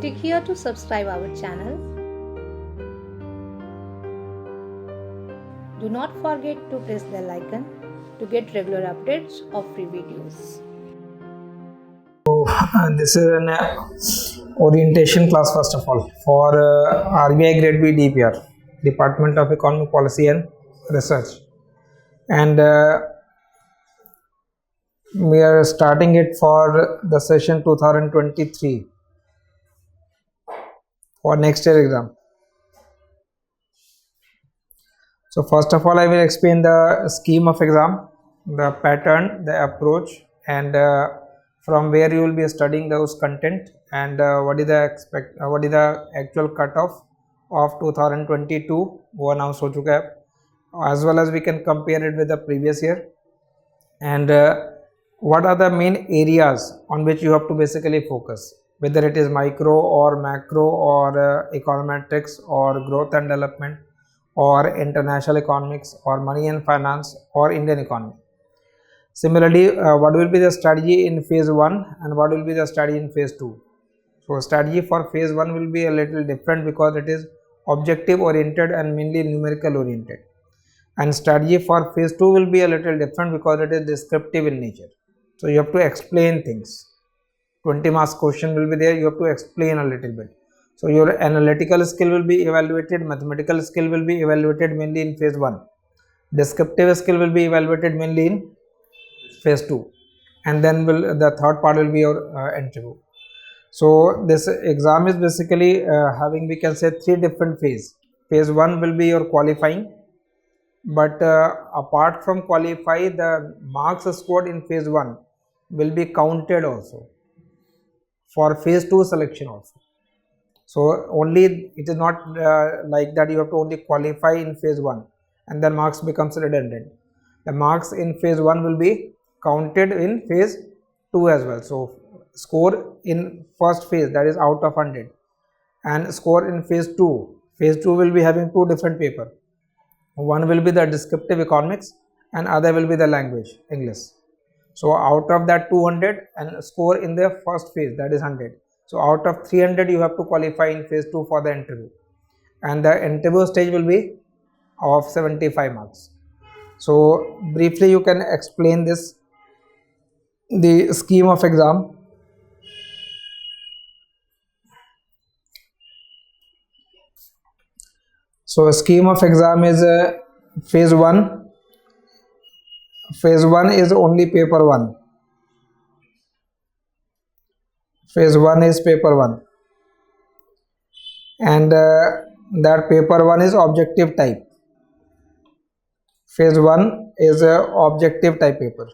Click here to subscribe our channel. Do not forget to press the bell icon to get regular updates of free videos. This is an orientation class first of all for RBI Grade B DEPR, Department of Economic Policy and Research, and we are starting it for the session 2023 for next year exam. So first of all I will explain the scheme of exam, the pattern, the approach, and from where you will be studying those content, and what is the actual cutoff of 2022 वो announce हो चुका है, as well as we can compare it with the previous year, and what are the main areas on which you have to basically focus, whether it is micro or macro or econometrics or growth and development or international economics or money and finance or Indian economy. Similarly, what will be the strategy in phase 1 and what will be the strategy in phase 2? So strategy for phase 1 will be a little different because it is objective oriented and mainly numerical oriented, and strategy for phase 2 will be a little different because it is descriptive in nature. So you have to explain things. 20 marks question will be there, you have to explain a little bit. So your analytical skill will be evaluated, mathematical skill will be evaluated mainly in phase 1, descriptive skill will be evaluated mainly in phase 2, and then the third part will be your interview. So this exam is basically having, we can say, 3 different phases. Phase 1 will be your qualifying, but apart from qualify, the marks scored in phase 1 will be counted also for phase 2 selection also. So only it is not like that you have to only qualify in phase 1 and then marks becomes redundant. The marks in phase 1 will be counted in phase 2 as well. So score in first phase, that is out of 100, and score in phase 2. Phase 2 will be having 2 different paper. One will be the descriptive economics and other will be the language English. So out of that 200 and score in the first phase, that is 100. So out of 300 you have to qualify in phase 2 for the interview, and the interview stage will be of 75 marks. So briefly you can explain this, the scheme of exam. So scheme of exam is phase 1. Phase 1 is only paper 1. Phase 1 is paper 1, and that paper 1 is objective type. Phase 1 is a objective type paper.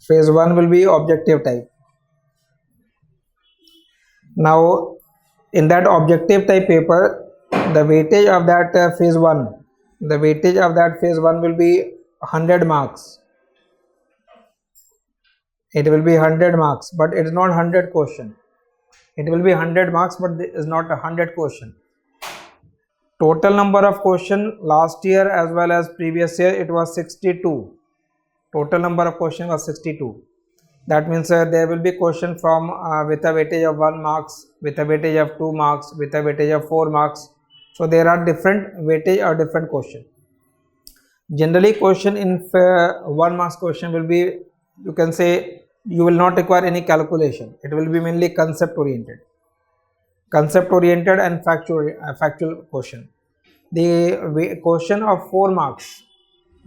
Phase 1 will be objective type. Now in that objective type paper, the weightage of that phase 1, the weightage of that phase 1 will be 100 marks. It will be 100 marks, but it is not 100 question. It will be 100 marks, but it is not 100 question. Total number of question last year as well as previous year, it was 62. Total number of question was 62. That means there will be question from with a weightage of 1 marks, with a weightage of 2 marks, with a weightage of 4 marks. So there are different weightage or different question. Generally question in 1 marks question will be, you can say, you will not require any calculation. It will be mainly concept oriented and factual question. The question of 4 marks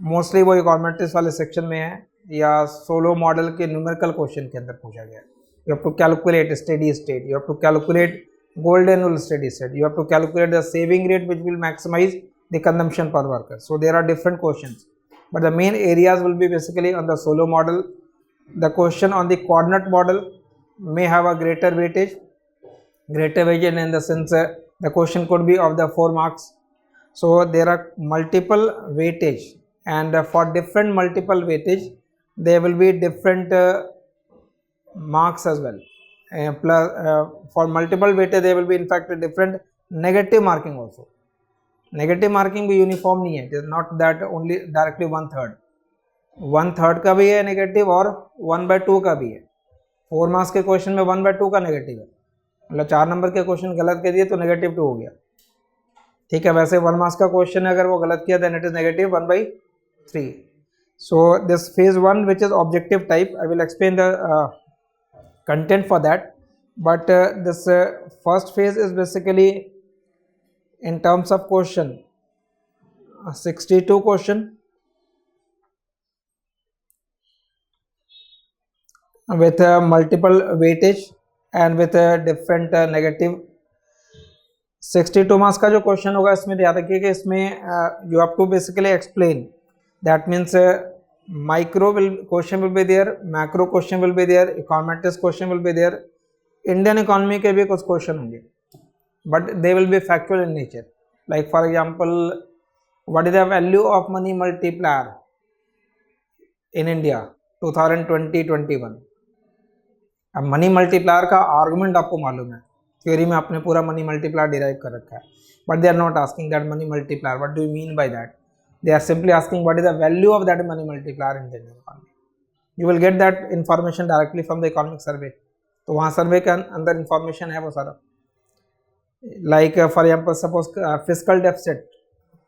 mostly वो econometrics वाले section में है या Solow model के numerical question के अंदर पूछा गया है. You have to calculate steady state, you have to calculate golden rule steady state, you have to calculate the saving rate which will maximize the consumption per worker. So there are different questions, but the main areas will be basically on the solo model. The question on the coordinate model may have a greater weightage in the sense the question could be of the 4 marks. So there are multiple weightage, and for different multiple weightage there will be different marks as well. Plus for multiple weightage there will be in fact a different negative marking also. Negative marking भी uniform नहीं है, it is not that only directly 1/3 का भी है negative और 1/2 का भी है. 4 मार्क्स के क्वेश्चन में 1/2 का नेगेटिव है, मतलब 4 नंबर के क्वेश्चन गलत कर दिए तो -2 हो गया, ठीक है। वैसे 1 मार्क्स का क्वेश्चन है, अगर वो गलत किया then it is -1/3. So this phase 1 which is objective type, I will explain the content for that, but this first phase is basically in terms of question 62 question with multiple weightage and with different negative. 62 marks का जो question होगा इसमें याद रखिए कि इसमें you have to basically explain, that means micro question will be there, macro question will be there, econometrics question will be there, Indian economy के भी कुछ क्वेश्चन होंगे, but they will be factual in nature. Like for example, what is the value of money multiplier in India 2020-21. अब money multiplier का argument आपको मालूम है, theory में आपने पूरा मनी मल्टीप्लायर डिराइव कर रखा है, but they are not asking that money multiplier, what do you mean by that? They are simply asking what is the value of that money multiplier in the Indian economy. You will get that information directly from the economic survey. तो वहाँ सर्वे के अंदर information है वो सारा. Like for example, suppose fiscal deficit,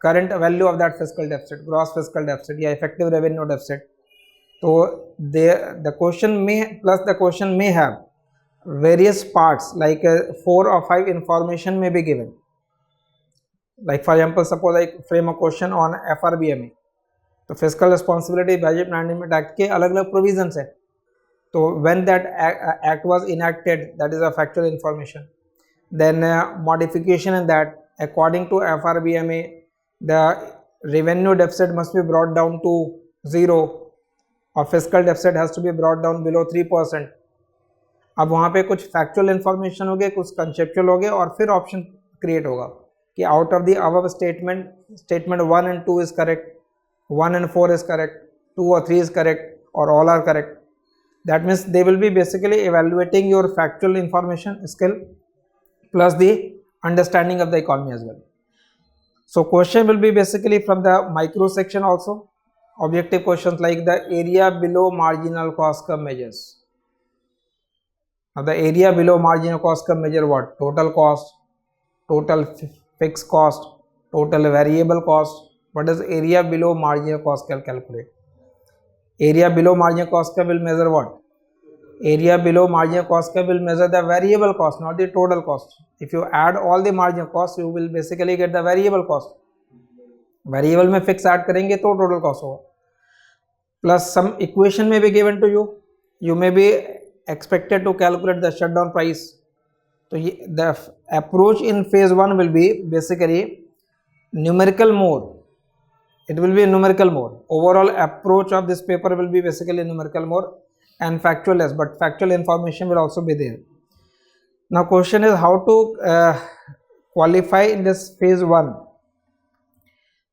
current value of that fiscal deficit, gross fiscal deficit या effective revenue deficit. तो the question may plus the question may have various parts, like 4 or 5 information may be given. Like for example, suppose I frame a question on FRBMA, तो fiscal responsibility budget management act के अलग अलग provisions है, तो when that act was enacted, that is a factual information. Then modification in that, according to FRBMA the revenue deficit must be brought down to 0 और fiscal deficit has to be brought down below 3%. अब वहाँ पे कुछ factual information हो गए, कुछ conceptual हो गए, और फिर ऑप्शन क्रिएट होगा कि out of the above statement 1 and 2 is correct, 1 and 4 is correct, 2 or 3 is correct, or all are correct. That means they will be basically evaluating your factual information skill plus the understanding of the economy as well. So question will be basically from the micro section also. Objective questions like the area below marginal cost curve measures. Now the area below marginal cost curve measure what? Total cost, total fixed cost, total variable cost. What is area below marginal cost curve calculate? Area below marginal cost curve will measure what? Area below marginal cost curve will measure the variable cost, not the total cost. If you add all the marginal cost, you will basically get the variable cost. Variable में fix add करेंगे तो total cost होगा. Plus some equation may be given to you. You may be expected to calculate the shutdown price. So the approach in phase 1 will be basically numerical more. It will be a numerical more. Overall approach of this paper will be basically numerical more and factual less, but factual information will also be there. Now question is how to qualify in this phase 1.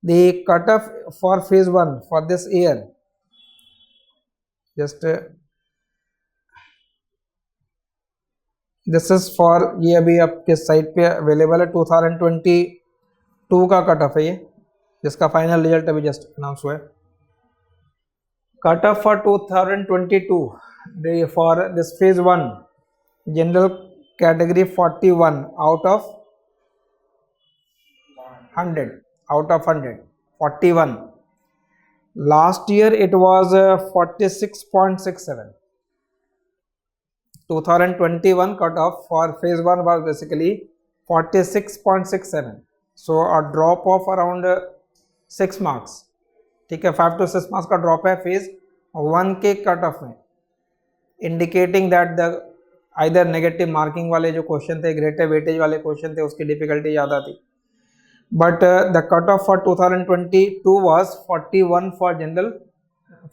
The cutoff for phase 1 for this year, just this is for, ये अभी आपके site पे available है, 2022 का cut off है ये, जिसका final result अभी जस्ट अनाउंस हुआ है. Cut off for 2022 for this phase 1 general category 41 out of 100 41. Last year it was 46.67. 2021 cutoff for phase 1 was basically 46.67. So a drop of around 6 marks. ठीक है, 5 to 6 marks का drop है phase 1 के cutoff में, indicating that the either negative marking वाले जो question थे, greater weightage वाले क्वेश्चन थे, उसकी डिफिकल्टी ज़्यादा थी. But the cutoff for 2022 was 41 for general,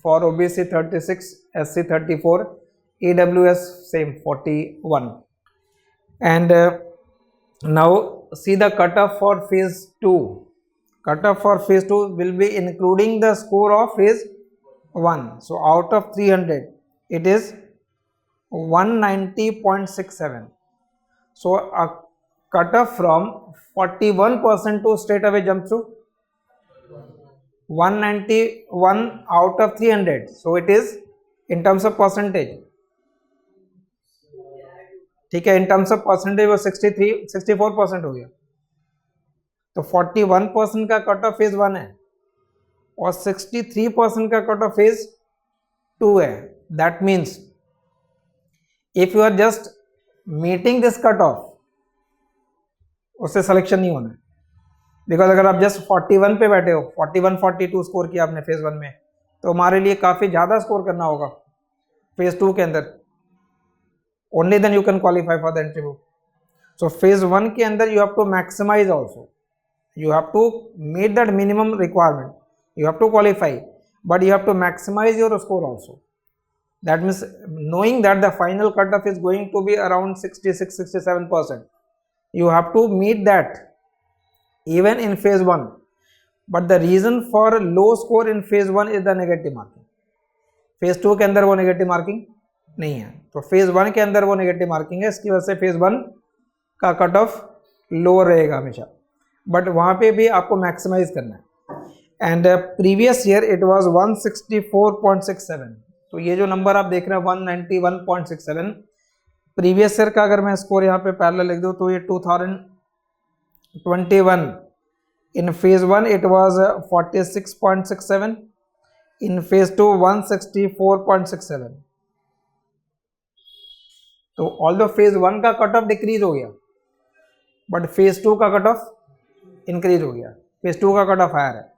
for OBC 36, SC 34, EWS same 41. And now see the cutoff for phase 2. Cutoff for phase 2 will be including the score of phase 1. So out of 300 it is 190.67. So a cutoff from 41% to straight away jump to 191 out of 300. So it is in terms of percentage ठीक है, in terms of percentage वो 64% हो गया। तो 41% का cut of phase 1 है और 63% का कट ऑफ फेज 2 है। That means if you are just meeting this cut off, उससे सिलेक्शन नहीं होना है। बिकॉज अगर आप जस्ट 41 पे बैठे हो, 41 42 स्कोर किया आपने फेज 1 में, तो हमारे लिए काफी ज्यादा स्कोर करना होगा फेज 2 के अंदर। Only then you can qualify for the interview. So phase 1 के अंदर you have to maximize also, you have to meet that minimum requirement, you have to qualify, but you have to maximize your score also. That means knowing that the final cutoff is going to be around 66-67%, you have to meet that even in phase 1. But the reason for low score in phase 1 is the negative marking. phase 2 के अंदर वो negative marking नहीं है, तो phase 1 के अंदर वो negative marking है, इसकी वजह से phase 1 का कट ऑफ लोअर रहेगा हमेशा, बट वहां पे भी आपको मैक्सिमाइज करना है। And previous year it was 164.67, तो ये जो नंबर आप देख रहे हैं 191.67, प्रीवियस ईयर का अगर मैं स्कोर यहाँ पे पैरेलल लिख दूँ तो ये 2021 in phase 1 it was 46.67, in phase 2 164.67। तो ऑल्दो फेज 1 का कट ऑफ डिक्रीज हो गया, बट फेज 2 का कट ऑफ इंक्रीज हो गया, फेज 2 का कट ऑफ हायर है।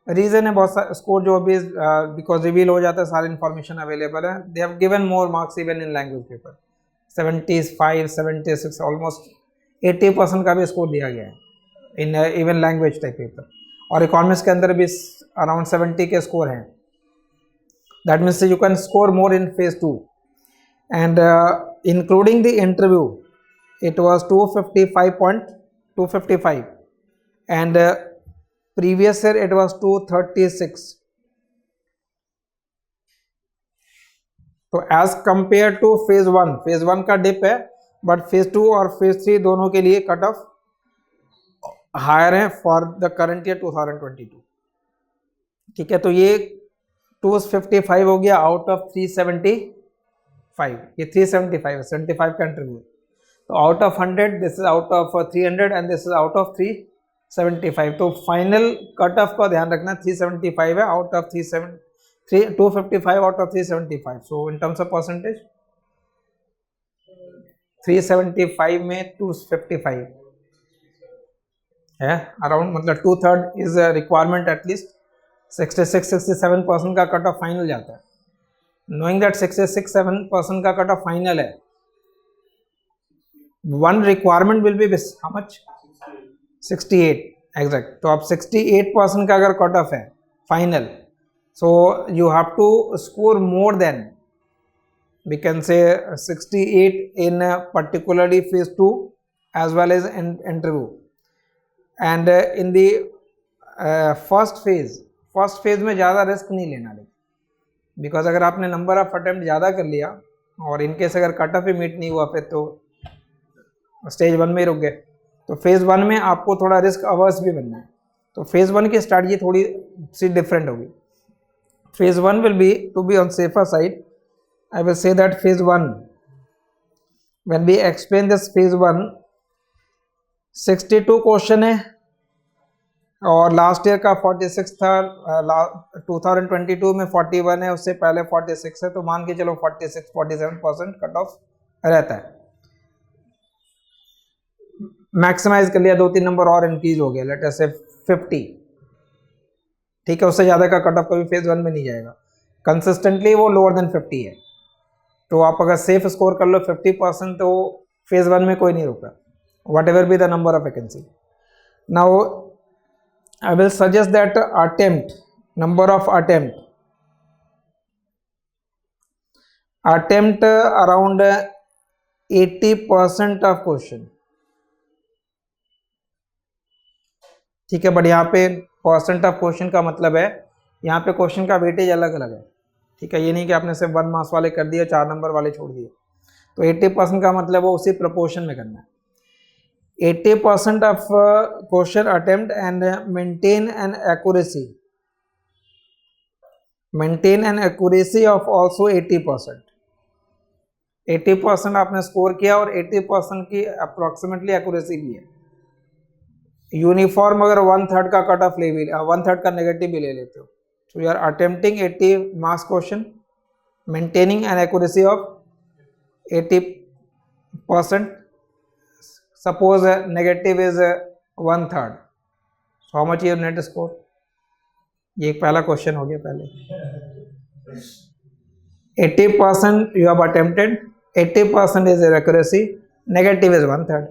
रीजन है बहुत सारा स्कोर जो अभी बिकॉज रिवील हो जाता है, सारी इन्फॉर्मेशन अवेलेबल है। They have given more marks even in language paper, 75 76 almost 80% का भी स्कोर दिया गया है in even language type paper, और इकोनॉमिक्स के अंदर भी अराउंड 70 के स्कोर हैं। That means you can score more in phase 2 and including the interview it was 255 and previous year it was 236. तो as compared to phase 1 का dip है, but phase 2 और फेज 3 दोनों के लिए कट ऑफ हायर है for the current year 2022। ठीक है, तो ये 255 हो गया आउट ऑफ 375, ये 375 है, 75 का इंटरव्यू। तो out of 100 this is out of 300 and this is out of 375। तो फाइनल कट ऑफ का ध्यान रखना 375 है out of 255 out of 375। So in terms of percentage 375 में 255 है अराउंड, मतलब 2/3 इज रिक्वायरमेंट, एटलीस्ट 66-67% का कट ऑफ फाइनल जाता है। नोइंग दैट 66-67% का कट ऑफ फाइनल है, one requirement will be how much 68 exact. तो आप 68% का अगर कट ऑफ है final, so you have to score more than we can say 68 in particularly phase 2 as well as in interview, and in the first phase में ज़्यादा risk नहीं लेना, because अगर आपने नंबर ऑफ अटेम्प्ट ज़्यादा कर लिया और इनकेस अगर कट ऑफ ही मीट नहीं हुआ फिर तो स्टेज 1 में ही रुक गए। तो फेज़ 1 में आपको थोड़ा रिस्क अवर्स भी बनना है, तो फेज़ 1 की स्ट्रैटेजी थोड़ी सी डिफरेंट होगी। Phase 1 will be to be on safer side. I will say that phase 1, when we explain this phase 1, 62 question है और लास्ट ईयर का 46 था, 2022 में 41 है, उससे पहले 46 है, तो मान के चलो 46-47% कट ऑफ रहता है। मैक्सिमाइज कर लिया, 2-3 नंबर और इंक्रीज हो गया, लेट अस से 50। ठीक है, उससे ज़्यादा का कट ऑफ कभी फेज 1 में नहीं जाएगा, कंसिस्टेंटली वो लोअर देन 50 है। तो आप अगर सेफ स्कोर कर लो 50%, तो फेज 1 में कोई नहीं रुका, what ever be the number of vacancy. Now I will suggest that attempt, number of attempt around 80% of question. ठीक है, बट यहाँ पे परसेंट ऑफ क्वेश्चन का मतलब है यहाँ पे क्वेश्चन का वेटेज अलग अलग है। ठीक है, ये नहीं कि आपने सिर्फ 1 मार्क्स वाले कर दिए, 4 नंबर वाले छोड़ दिए। तो 80% का मतलब वो उसी प्रोपोर्शन में करना है। 80% of question attempt and maintain an accuracy of also 80%। 80% आपने स्कोर किया और 80% की अप्रोक्सीमेटली एक्यूरेसी भी है। यूनिफॉर्म अगर 1/3 का कट ऑफ ले भी 1/3 का नेगेटिव भी ले लेते हो, so you are attempting 80 marks question, maintaining an accuracy of 80%. Suppose negative is 1/3, so how much is your net score? ये एक पहला क्वेश्चन हो गया। पहले 80% you have attempted, 80% is your accuracy, negative is 1/3,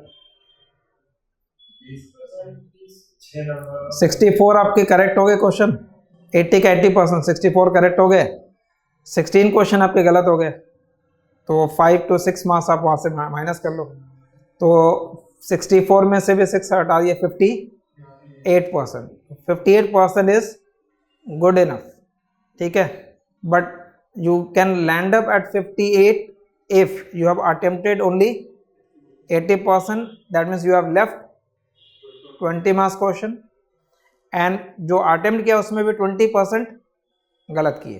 64 आपके करेक्ट हो गए क्वेश्चन। 80 का 80%, 64 करेक्ट हो गए, 16 क्वेश्चन आपके गलत हो गए, तो 5 to 6 मार्क्स आप वहाँ से माइनस कर लो। तो 64 में से भी 6 हटा दिए, 58%। 58% इज गुड इनफ, ठीक है। But you can land up at 58 if you have attempted only 80%, that means you have left 20 marks question, and जो अटेम्प्ट किया उसमें भी 20% गलत किए,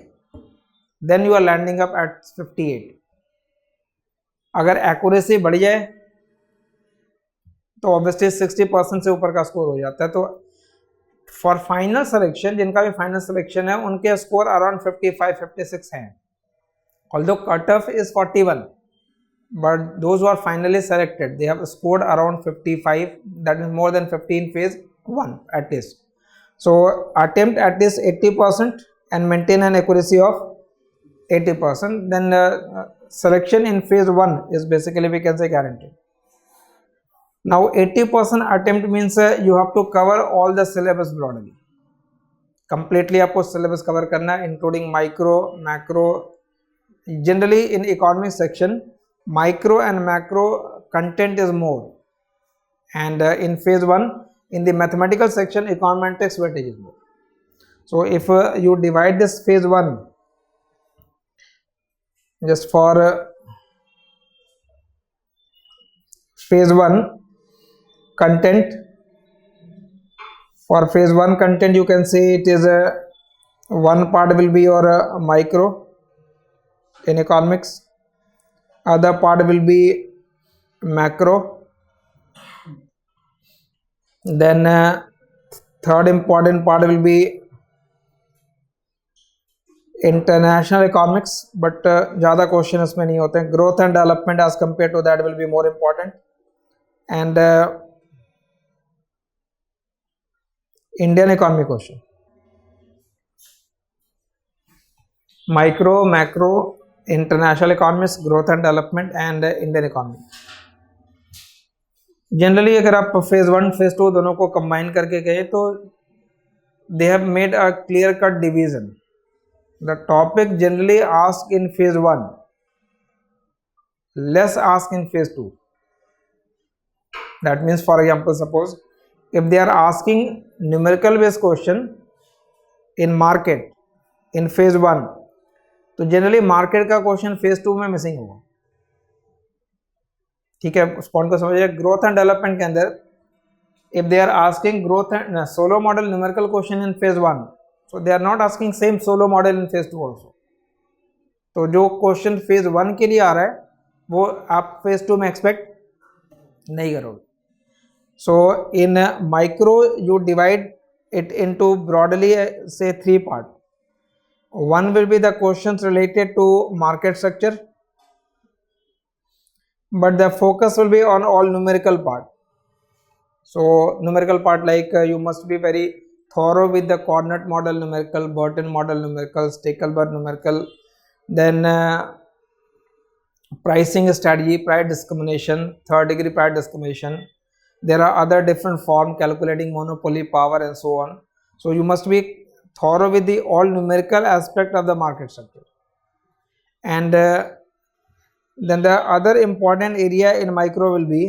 then you are landing up at 58। अगर एक्यूरेसी बढ़ जाए तो ऑब्वियसली 60% से ऊपर का स्कोर हो जाता है। तो फॉर फाइनल सिलेक्शन, जिनका भी फाइनल सिलेक्शन है, उनके स्कोर अराउंड 55-56 हैं। Although cut off is 41, but those who are finally selected, they have scored around 55, that is more than 15 phase 1 at least. So attempt at least 80% and maintain an accuracy of 80%, then selection in phase 1 is basically, we can say, guaranteed. Now 80% attempt means you have to cover all the syllabus broadly, completely आपको syllabus cover करना है, including micro, macro. Generally in economics section, micro and macro content is more, and in phase 1 in the mathematical section, econometrics weightage is more. So if you divide this phase 1 just for phase 1 content, for phase 1 content you can say it is one part will be your micro in economics, other part will be macro, then third important part will be international economics, but ज़्यादा question इसमें नहीं होते हैं। Growth and development as compare to that will be more important, and Indian economy question, micro, macro, international economics, growth and development and Indian economy. Generally अगर आप phase 1 phase 2 दोनों को combine करके गए तो they have made a clear cut division. The topic generally ask in phase 1, less ask in phase 2. That means, for example, suppose if they are asking numerical based question in market in phase 1, तो generally market का question phase 2 में missing होगा, ठीक है। उस point को समझिए। Growth and development के अंदर if they are asking growth and Solow model numerical question in phase 1, so they are not asking same Solow model in phase 2 also. तो जो क्वेश्चन फेज 1 के लिए आ रहा है वो आप फेज 2 में एक्सपेक्ट नहीं करोगे। So in micro you divide it into broadly say 3 part. One will be the questions related to market structure, but the focus will be on all numerical part. So numerical part like you must be very thorough with the coordinate model numerical, Burton model numerical, Stackelberg numerical, then pricing strategy, price discrimination, third degree price discrimination. There are other different form, calculating monopoly power and so on. So you must be thorough with the all numerical aspect of the market structure. And then the other important area in micro will be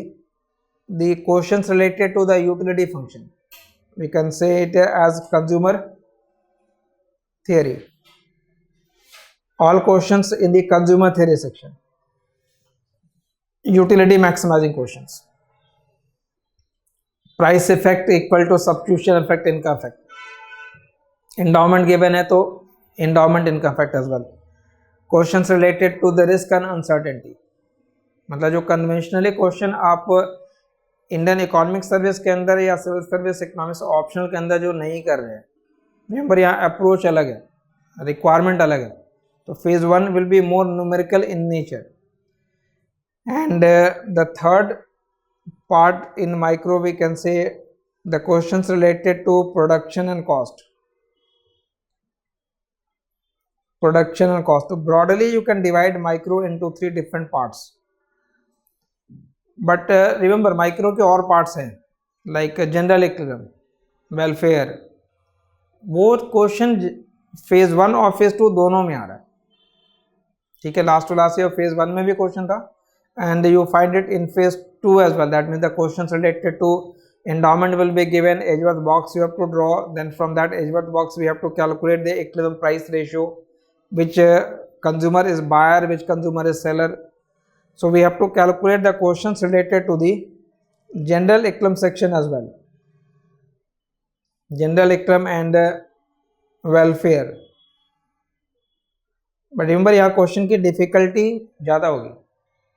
the questions related to the utility function. We can say it as consumer theory. All questions in the consumer theory section. Utility maximizing questions. Price effect equal to substitution effect, इनका effect. Endowment given है तो endowment इनका effect as well. Questions related to the risk and uncertainty, मतलब जो conventionally question आप Indian economic service के अंदर या सिविल सर्विस इकोनॉमिक्स ऑप्शनल के अंदर जो नहीं कर रहे हैं, रिमेंबर यहाँ अप्रोच अलग है, रिक्वायरमेंट अलग है. तो phase 1 will be more numerical in nature. And the third part in micro we can say the questions related to production and cost. So broadly you can divide micro into 3 different parts, but remember micro के और parts हैं like general equilibrium, welfare. वो question phase 1 और phase 2 दोनों में आ रहा है. ठीक है, last to last year phase 1 में भी क्वेश्चन था and you find it in phase 2 as well. That means the questions related to endowment will be given, Edgeworth box you have to draw, then from that Edgeworth box we have to calculate the equilibrium price ratio, which consumer is buyer, which consumer is seller. So we have to calculate the questions related to the general equilibrium section as well, general equilibrium and welfare. But remember यहाँ question की difficulty ज़्यादा होगी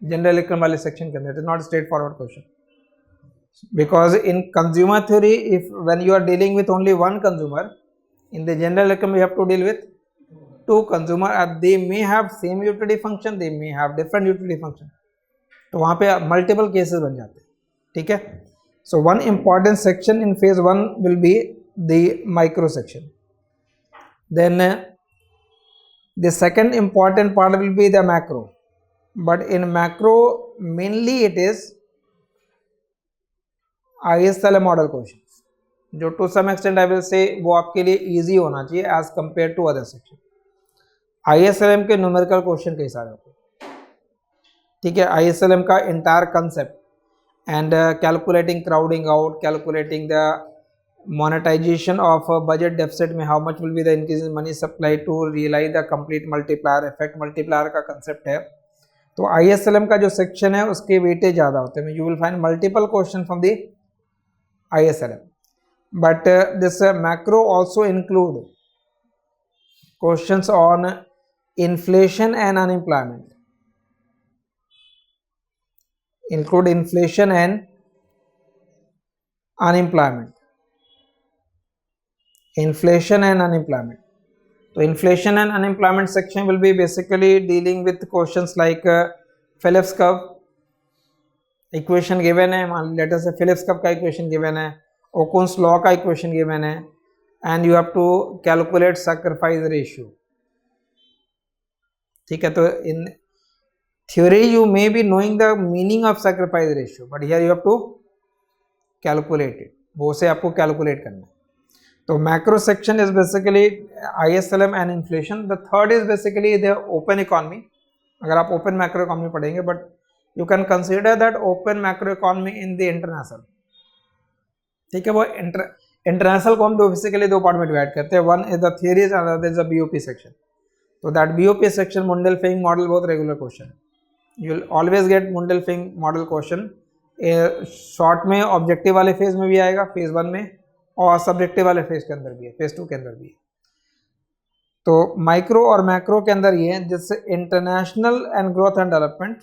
general equilibrium वाले section के अंदर. It is not straight forward question because in consumer theory if when you are dealing with only one consumer, in the general equilibrium you have to deal with two consumer and they may have same utility function, they may have different utility function. तो वहाँ पे multiple cases बन जाते हैं. ठीक है, so one important section in phase 1 will be the micro section. Then the second important part will be the macro. But in macro mainly it is ISLM model questions, जो to some extent I will say वो आपके लिए easy होना चाहिए as compared to other section. ISLM के numerical question कई सारे होते हैं. ठीक है, ISLM का entire concept and calculating crowding out, calculating the monetization of budget deficit में how much will be the increase in money supply to realize the complete multiplier effect. multiplier का concept है. तो ISLM का जो section है उसके weightage ज़्यादा होते हैं. You will find multiple question from the ISLM, but this macro also include questions on inflation and unemployment, include inflation and unemployment. Inflation and unemployment. So inflation and unemployment section will be basically dealing with questions like Phillips curve equation given है, let us say Phillips curve का equation given है, Okun's law का equation given है, and you have to calculate sacrifice ratio. ठीक है, तो in theory you may be knowing the meaning of sacrifice ratio, but here you have to calculate it. वो से आपको calculate करना है. तो macro section is basically ISLM and inflation. The third is basically the open economy. अगर आप open macro economy पढ़ेंगे, but you can consider that open macro economy in the international. ठीक है, वो international को हम basically दो part में divide करते हैं. One is the theories and another is the BOP section. So that BOP section Mundell-Fink model बहुत regular question है. You will always get Mundell-Fink model question. Short में ऑब्जेक्टिव वाले फेज में भी आएगा, फेज 1 में, और सब्जेक्टिव वाले फेज के अंदर भी है, फेज 2 के अंदर भी है. तो माइक्रो और मैक्रो के अंदर ये है, जिससे international and growth and development.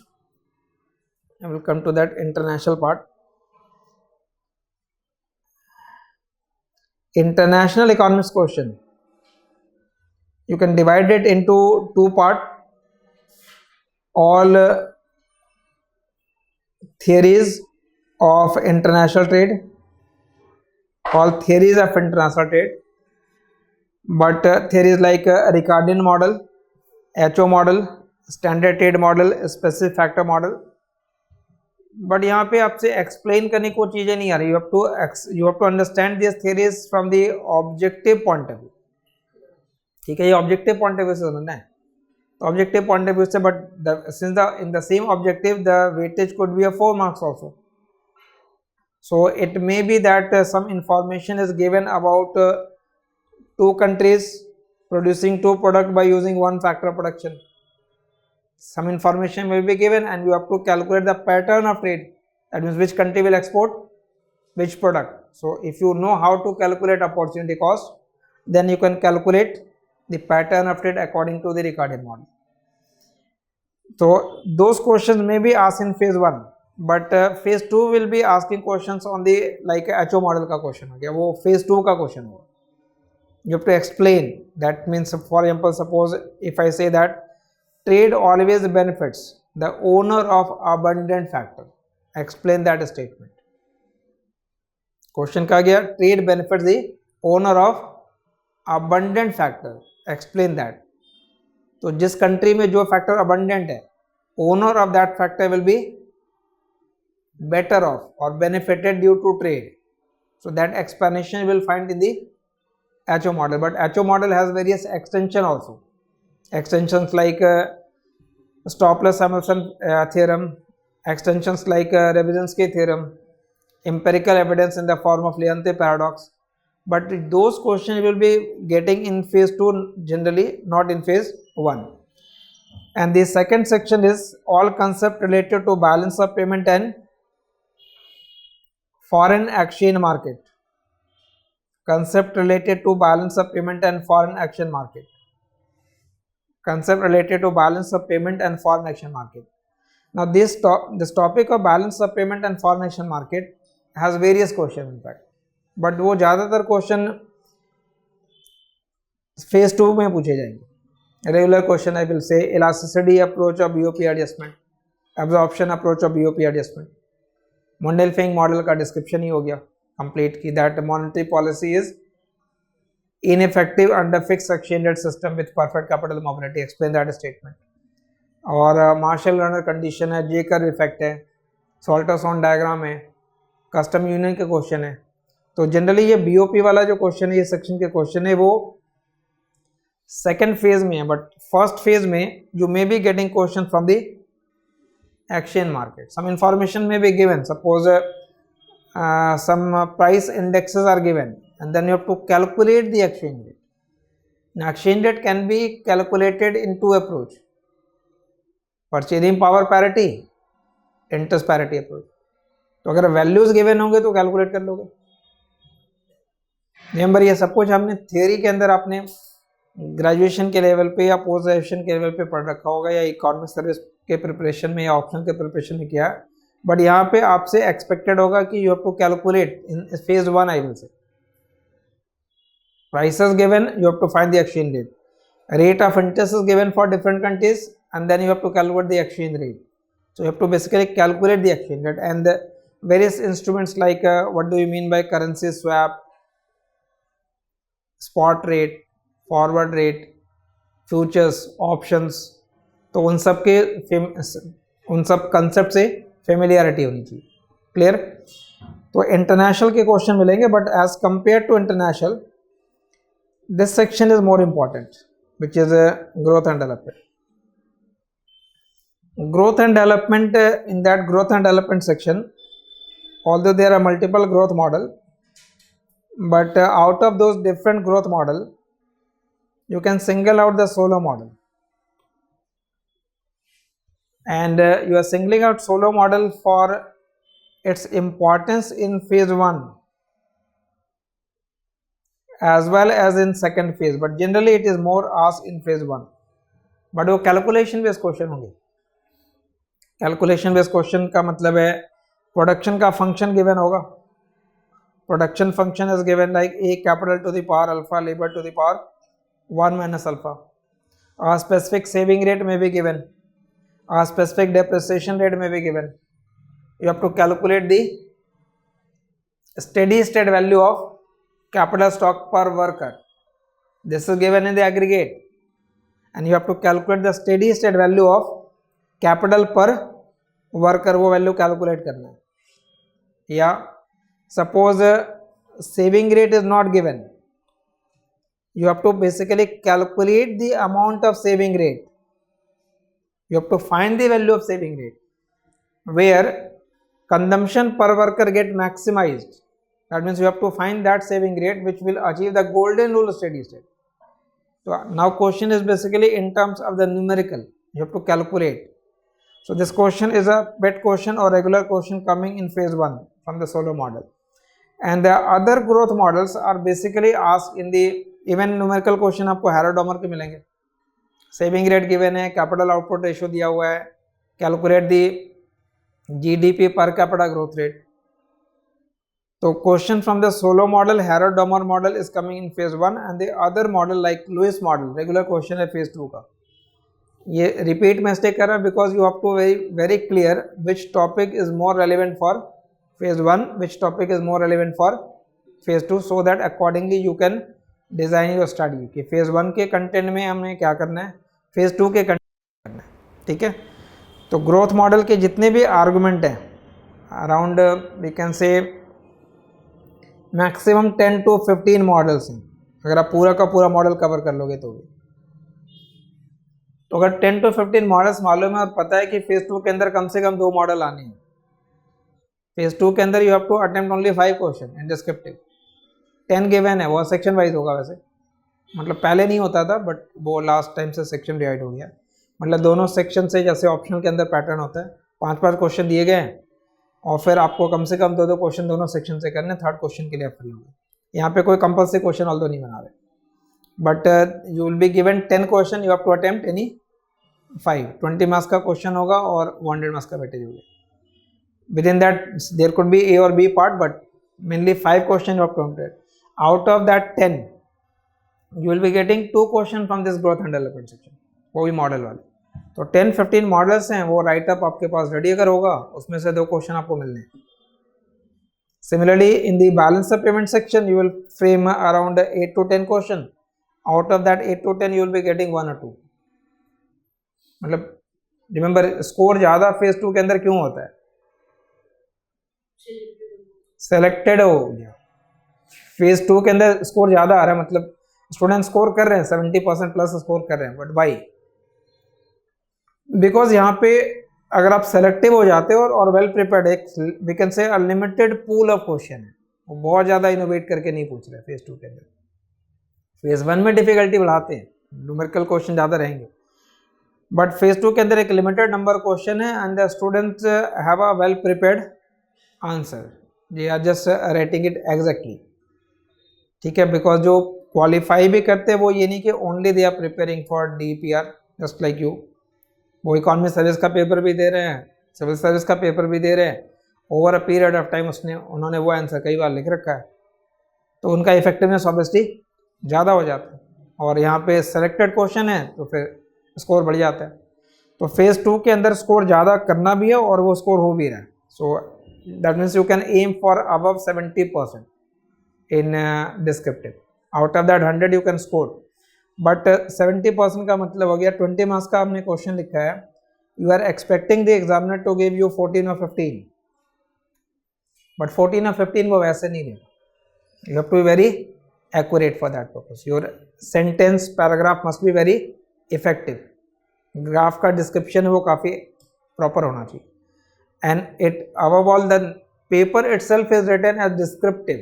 I will come to that international part. International economics question you can divide it into two part. All theories of international trade, all theories of international trade, but theories like Ricardian model, HO model, standard trade model, specific factor model. But यहाँ पे आपसे explain करने को चीज़ें नहीं आ रही. You have to understand this theories from the objective point of view. ठीक है, ये ऑब्जेक्टिव पॉइंट ऑफ व्यू से समझना है. तो ऑब्जेक्टिव पॉइंट ऑफ व्यू से, but since the in the same objective the weightage could be 4 marks also. So it may be that some information is given about two countries producing two products by using one factor of production. Some information will be given and you have to calculate the pattern of trade. That means which country will export which product. So if you know how to calculate opportunity cost, then you can calculate the pattern of trade according to the Ricardian model. So those questions may be asked in phase 1, but phase 2 will be asking questions on the like HO model का question हो गया, वो phase 2 का question होगा. You have to explain. That means, for example, suppose if I say that trade always benefits the owner of abundant factor, explain that statement. Question क्या गया? Trade benefits the owner of abundant factor, explain that. तो जिस country में जो factor abundant है, owner of that factor will be better off और benefited due to trade. So that explanation will find in the HO model, but HO model has various extension also. Extensions like Stokes-Samuelson theorem, extensions like Ravindra theorem, empirical evidence in the form of Leontief paradox. But those questions will be getting in phase 2 generally, not in phase 1. And the second section is all concept related to balance of payment and foreign exchange market. Concept related to balance of payment and foreign exchange market. Concept related to balance of payment and foreign exchange market. Now this topic of balance of payment and foreign exchange market has various questions in fact, but वो ज़्यादातर question phase 2 में पूछे जाएंगे. Regular question I will say elasticity approach of BOP adjustment, absorption approach of BOP adjustment. Mondelfing model का description ही हो गया complete की that monetary policy is ineffective under fixed exchange rate system with perfect capital mobility, explain that statement. और martial learner condition है, J curve effect है, सॉल्टरसॉन diagram है, custom union के question है. तो जनरली ये बीओपी वाला जो क्वेश्चन है, ये सेक्शन के क्वेश्चन है, वो सेकेंड फेज में है, बट फर्स्ट फेज में you may be getting question from the exchange market. Some information may be given, suppose some price indexes are given and then you have to calculate the exchange rate. Now exchange rate can be calculated in two approach: purchasing power parity, interest parity approach. तो अगर values given होंगे तो calculate कर लोगे. Remember ये सब कुछ हमने थियोरी के अंदर आपने ग्रेजुएशन के लेवल पे या पोस्ट ग्रेजुएशन के लेवल पे पढ़ रखा होगा, या इकोनॉमिक सर्विस के प्रिपरेशन में या ऑप्शन के प्रिपरेशन में किया. बट यहाँ पे आपसे एक्सपेक्टेड होगा कि you have to calculate in phase 1. I will say prices given, you have to find the exchange rate. Rate of interest is given for different countries and then you have to calculate the exchange rate. So you have to basically calculate the exchange rate and the various instruments like what do you mean by currency swap, spot rate, forward rate, futures, options. तो उन सब concept से familiarity होनी चाहिए. Clear? तो international के question मिलेंगे, but as compare to international this section is more important, which is growth and development. Growth and development, in that growth and development section, although there are multiple growth model, but out of those different growth model, you can single out the solo model, and you are singling out solo model for its importance in phase 1 as well as in second phase, but generally it is more asked in phase 1. but वो calculation based question होंगे. Calculation based question का मतलब है production का function given होगा. Production function is given like a capital to the power alpha labour to the power 1 minus alpha. a specific saving rate may be given, a specific depreciation rate may be given. You have to calculate the steady state value of capital stock per worker. This is given in the aggregate, and you have to calculate the steady state value of capital per worker. वो value calculate करना है. या suppose saving rate is not given, you have to basically calculate the amount of saving rate. You have to find the value of saving rate where consumption per worker get maximized. That means you have to find that saving rate which will achieve the golden rule steady state. So now question is basically in terms of the numerical. You have to calculate. So this question is a PET question or regular question coming in phase 1 from the solo model. And the other growth models are basically asked in the even numerical question. आपको Harrod Domar के मिलेंगे. Saving rate given है, capital output ratio दिया हुआ है, calculate the GDP per capita growth rate. तो question from the Solow model, Harrod Domar model is coming in phase 1 and the other model like Lewis model, regular question है phase 2 का. ये repeat में stay कर रहा है because you have to very clear which topic is more relevant for phase 1, which topic is more relevant for phase 2, so that accordingly you can design your study कि phase 1 के content में हमें क्या करना है, फेज 2 के content करना है. ठीक है. तो ग्रोथ मॉडल के जितने भी आर्गुमेंट हैं, around we can say maximum 10 to 15 models हैं, अगर आप पूरा का पूरा मॉडल कवर कर लोगे तो भी. तो अगर 10 to 15 मॉडल्स मालूम है और पता है कि फेज 2 के अंदर कम से कम 2 मॉडल आने हैं, फेज 2 के अंदर you have to attempt only 5 question in descriptive. 10 given है, वो सेक्शन वाइज होगा वैसे, मतलब पहले नहीं होता था बट वो लास्ट टाइम से सेक्शन डिवाइड हो गया. मतलब दोनों सेक्शन से, जैसे ऑप्शनल के अंदर पैटर्न होता है, 5-5 क्वेश्चन दिए गए हैं और फिर आपको कम से कम 2-2 क्वेश्चन दोनों सेक्शन से करने, थर्ड क्वेश्चन के लिए फ्री होगा. यहाँ पे कोई कंपल्सरी क्वेश्चन ऑल्दो नहीं बना रहे, but you will be given 10 question, you have to attempt any 5. 20 marks का क्वेश्चन होगा और 100 मार्क्स का वेटेज होगा. Within that there could be A और B part, but mainly 5 question you have to attempt. Out of that 10 you will be getting 2 question from this growth and development section, वो भी model वाले. तो 10-15 models हैं, वो write up आपके पास ready अगर होगा, उसमें से 2 क्वेश्चन आपको मिलने हैं. Similarly in the balance of payment section you will frame around 8 to 10 question. Out of that 8 to 10 you will be getting 1 or 2. मतलब रिमेंबर, स्कोर ज्यादा फेज 2 के अंदर क्यों होता है? सेलेक्टेड हो गया. फेज 2 के अंदर स्कोर ज्यादा आ रहा है, मतलब स्टूडेंट स्कोर कर रहे हैं 70% प्लस स्कोर कर रहे हैं, बट वाई? बिकॉज यहाँ पे अगर आप सेलेक्टिव हो जाते हो और वेल प्रिपेयर्ड, एक we can say unlimited pool of question है, वो बहुत ज़्यादा इनोवेट करके नहीं पूछ रहे फेज 2 के अंदर. फेज 1 में डिफिकल्टी बढ़ाते हैं, न्यूमेरिकल क्वेश्चन ज़्यादा रहेंगे, बट फेज 2 के अंदर एक लिमिटेड नंबर क्वेश्चन है and the students have a well prepared answer, they are just writing it exactly. ठीक है. बिकॉज जो क्वालिफाई भी करते हैं वो ये नहीं कि only they are preparing for DEPR, just like you, वो इकोनॉमिक सर्विस का पेपर भी दे रहे हैं, सिविल सर्विस का पेपर भी दे रहे हैं. Over a period of time उन्होंने वो आंसर कई बार लिख रखा है, तो उनका इफेक्टिवनेस ऑब्वियसली ज़्यादा हो जाता है. और यहाँ पे सेलेक्टेड क्वेश्चन है तो फिर स्कोर बढ़ जाता है. तो फेज 2 के अंदर स्कोर ज़्यादा करना भी है और वो स्कोर हो भी रहा है. So that means you can aim for above 70% in descriptive. Out of that 100 you can score, but 70% का मतलब हो गया 20 मार्क्स का आपने क्वेश्चन लिखा है, you are expecting the examiner to give you 14 or 15, but 14 or 15 वो वैसे नहीं देगा. You have to be very accurate for that purpose. Your sentence paragraph must be very effective. Graph का डिस्क्रिप्शन है वो काफ़ी प्रॉपर होना चाहिए. And it above all the paper itself is written as descriptive.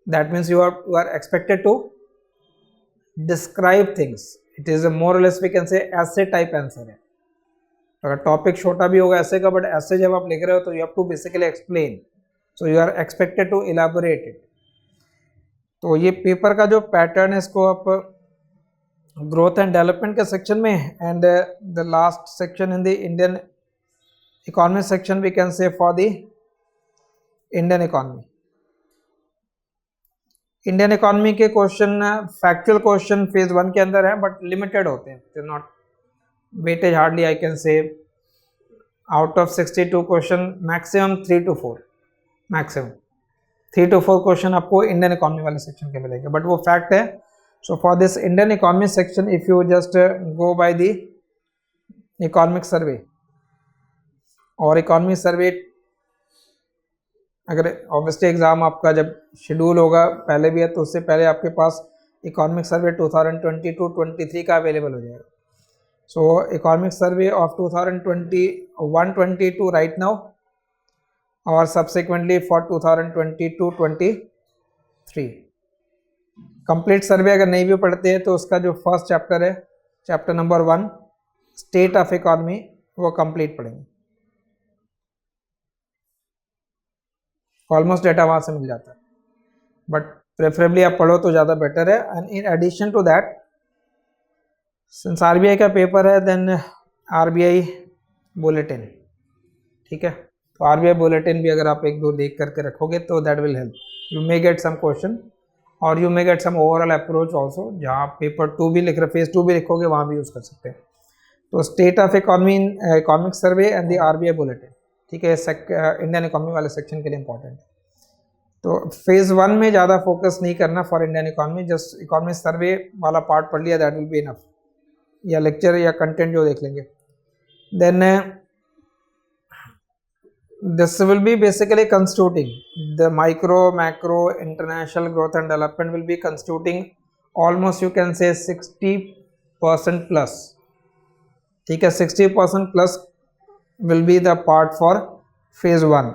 That means you are expected to describe things. It is a more or less we can say essay type answer है. अगर topic छोटा भी होगा ऐसे का, but ऐसे जब आप लिख रहे हो तो you have to basically explain, so you are expected to elaborate it. तो ये पेपर का जो पैटर्न है इसको आप ग्रोथ एंड डेवलपमेंट के सेक्शन में and the last section in the Indian economy section we can say for the Indian economy. Indian economy के क्वेश्चन, फैक्चुअल क्वेश्चन फेज 1 के अंदर है बट लिमिटेड होते हैं, not weightage hardly I can say out of 62 question maximum 3 to 4, maximum 3 to 4 question आपको Indian economy वाले section के मिलेंगे, बट वो फैक्ट है. So for this Indian economy section if you just go by the economic survey, और economic survey अगर obviously exam आपका जब शेड्यूल होगा पहले भी है तो उससे पहले आपके पास इकोनॉमिक सर्वे 2022-23 का अवेलेबल हो जाएगा. सो economic survey of 2021-22 right now और सब्सिक्वेंटली फॉर 2022-23. कंप्लीट सर्वे अगर नहीं भी पढ़ते हैं तो उसका जो फर्स्ट चैप्टर है, chapter number 1 state of economy, वो कंप्लीट पढ़ेंगे. ऑलमोस्ट डेटा वहाँ से मिल जाता है, बट प्रेफरेबली आप पढ़ो तो ज़्यादा बेटर है. And in addition to that since RBI का पेपर है देन आरबीआई बुलेटिन, ठीक है। तो आरबीआई बुलेटिन भी अगर आप एक दो देख करके रखोगे तो that will help, you may get some question और you may get some overall approach also, जहाँ पेपर 2 भी लिख रहे, फेज 2 भी लिखोगे वहाँ भी यूज़ कर सकते हैं। तो state of economy in economic survey and the RBI bulletin, ठीक है, इंडियन इकोनॉमी वाले सेक्शन के लिए इंपॉर्टेंट है। तो फेज 1 में ज़्यादा फोकस नहीं करना for Indian economy, just economic survey वाला पार्ट पढ़ लिया दैट विल बी इनफ, या लेक्चर या कंटेंट जो देख लेंगे। Then this will be basically constituting the micro, macro, international growth and development will be constituting almost you can say 60% plus, ठीक है, 60% plus will be the part for phase 1,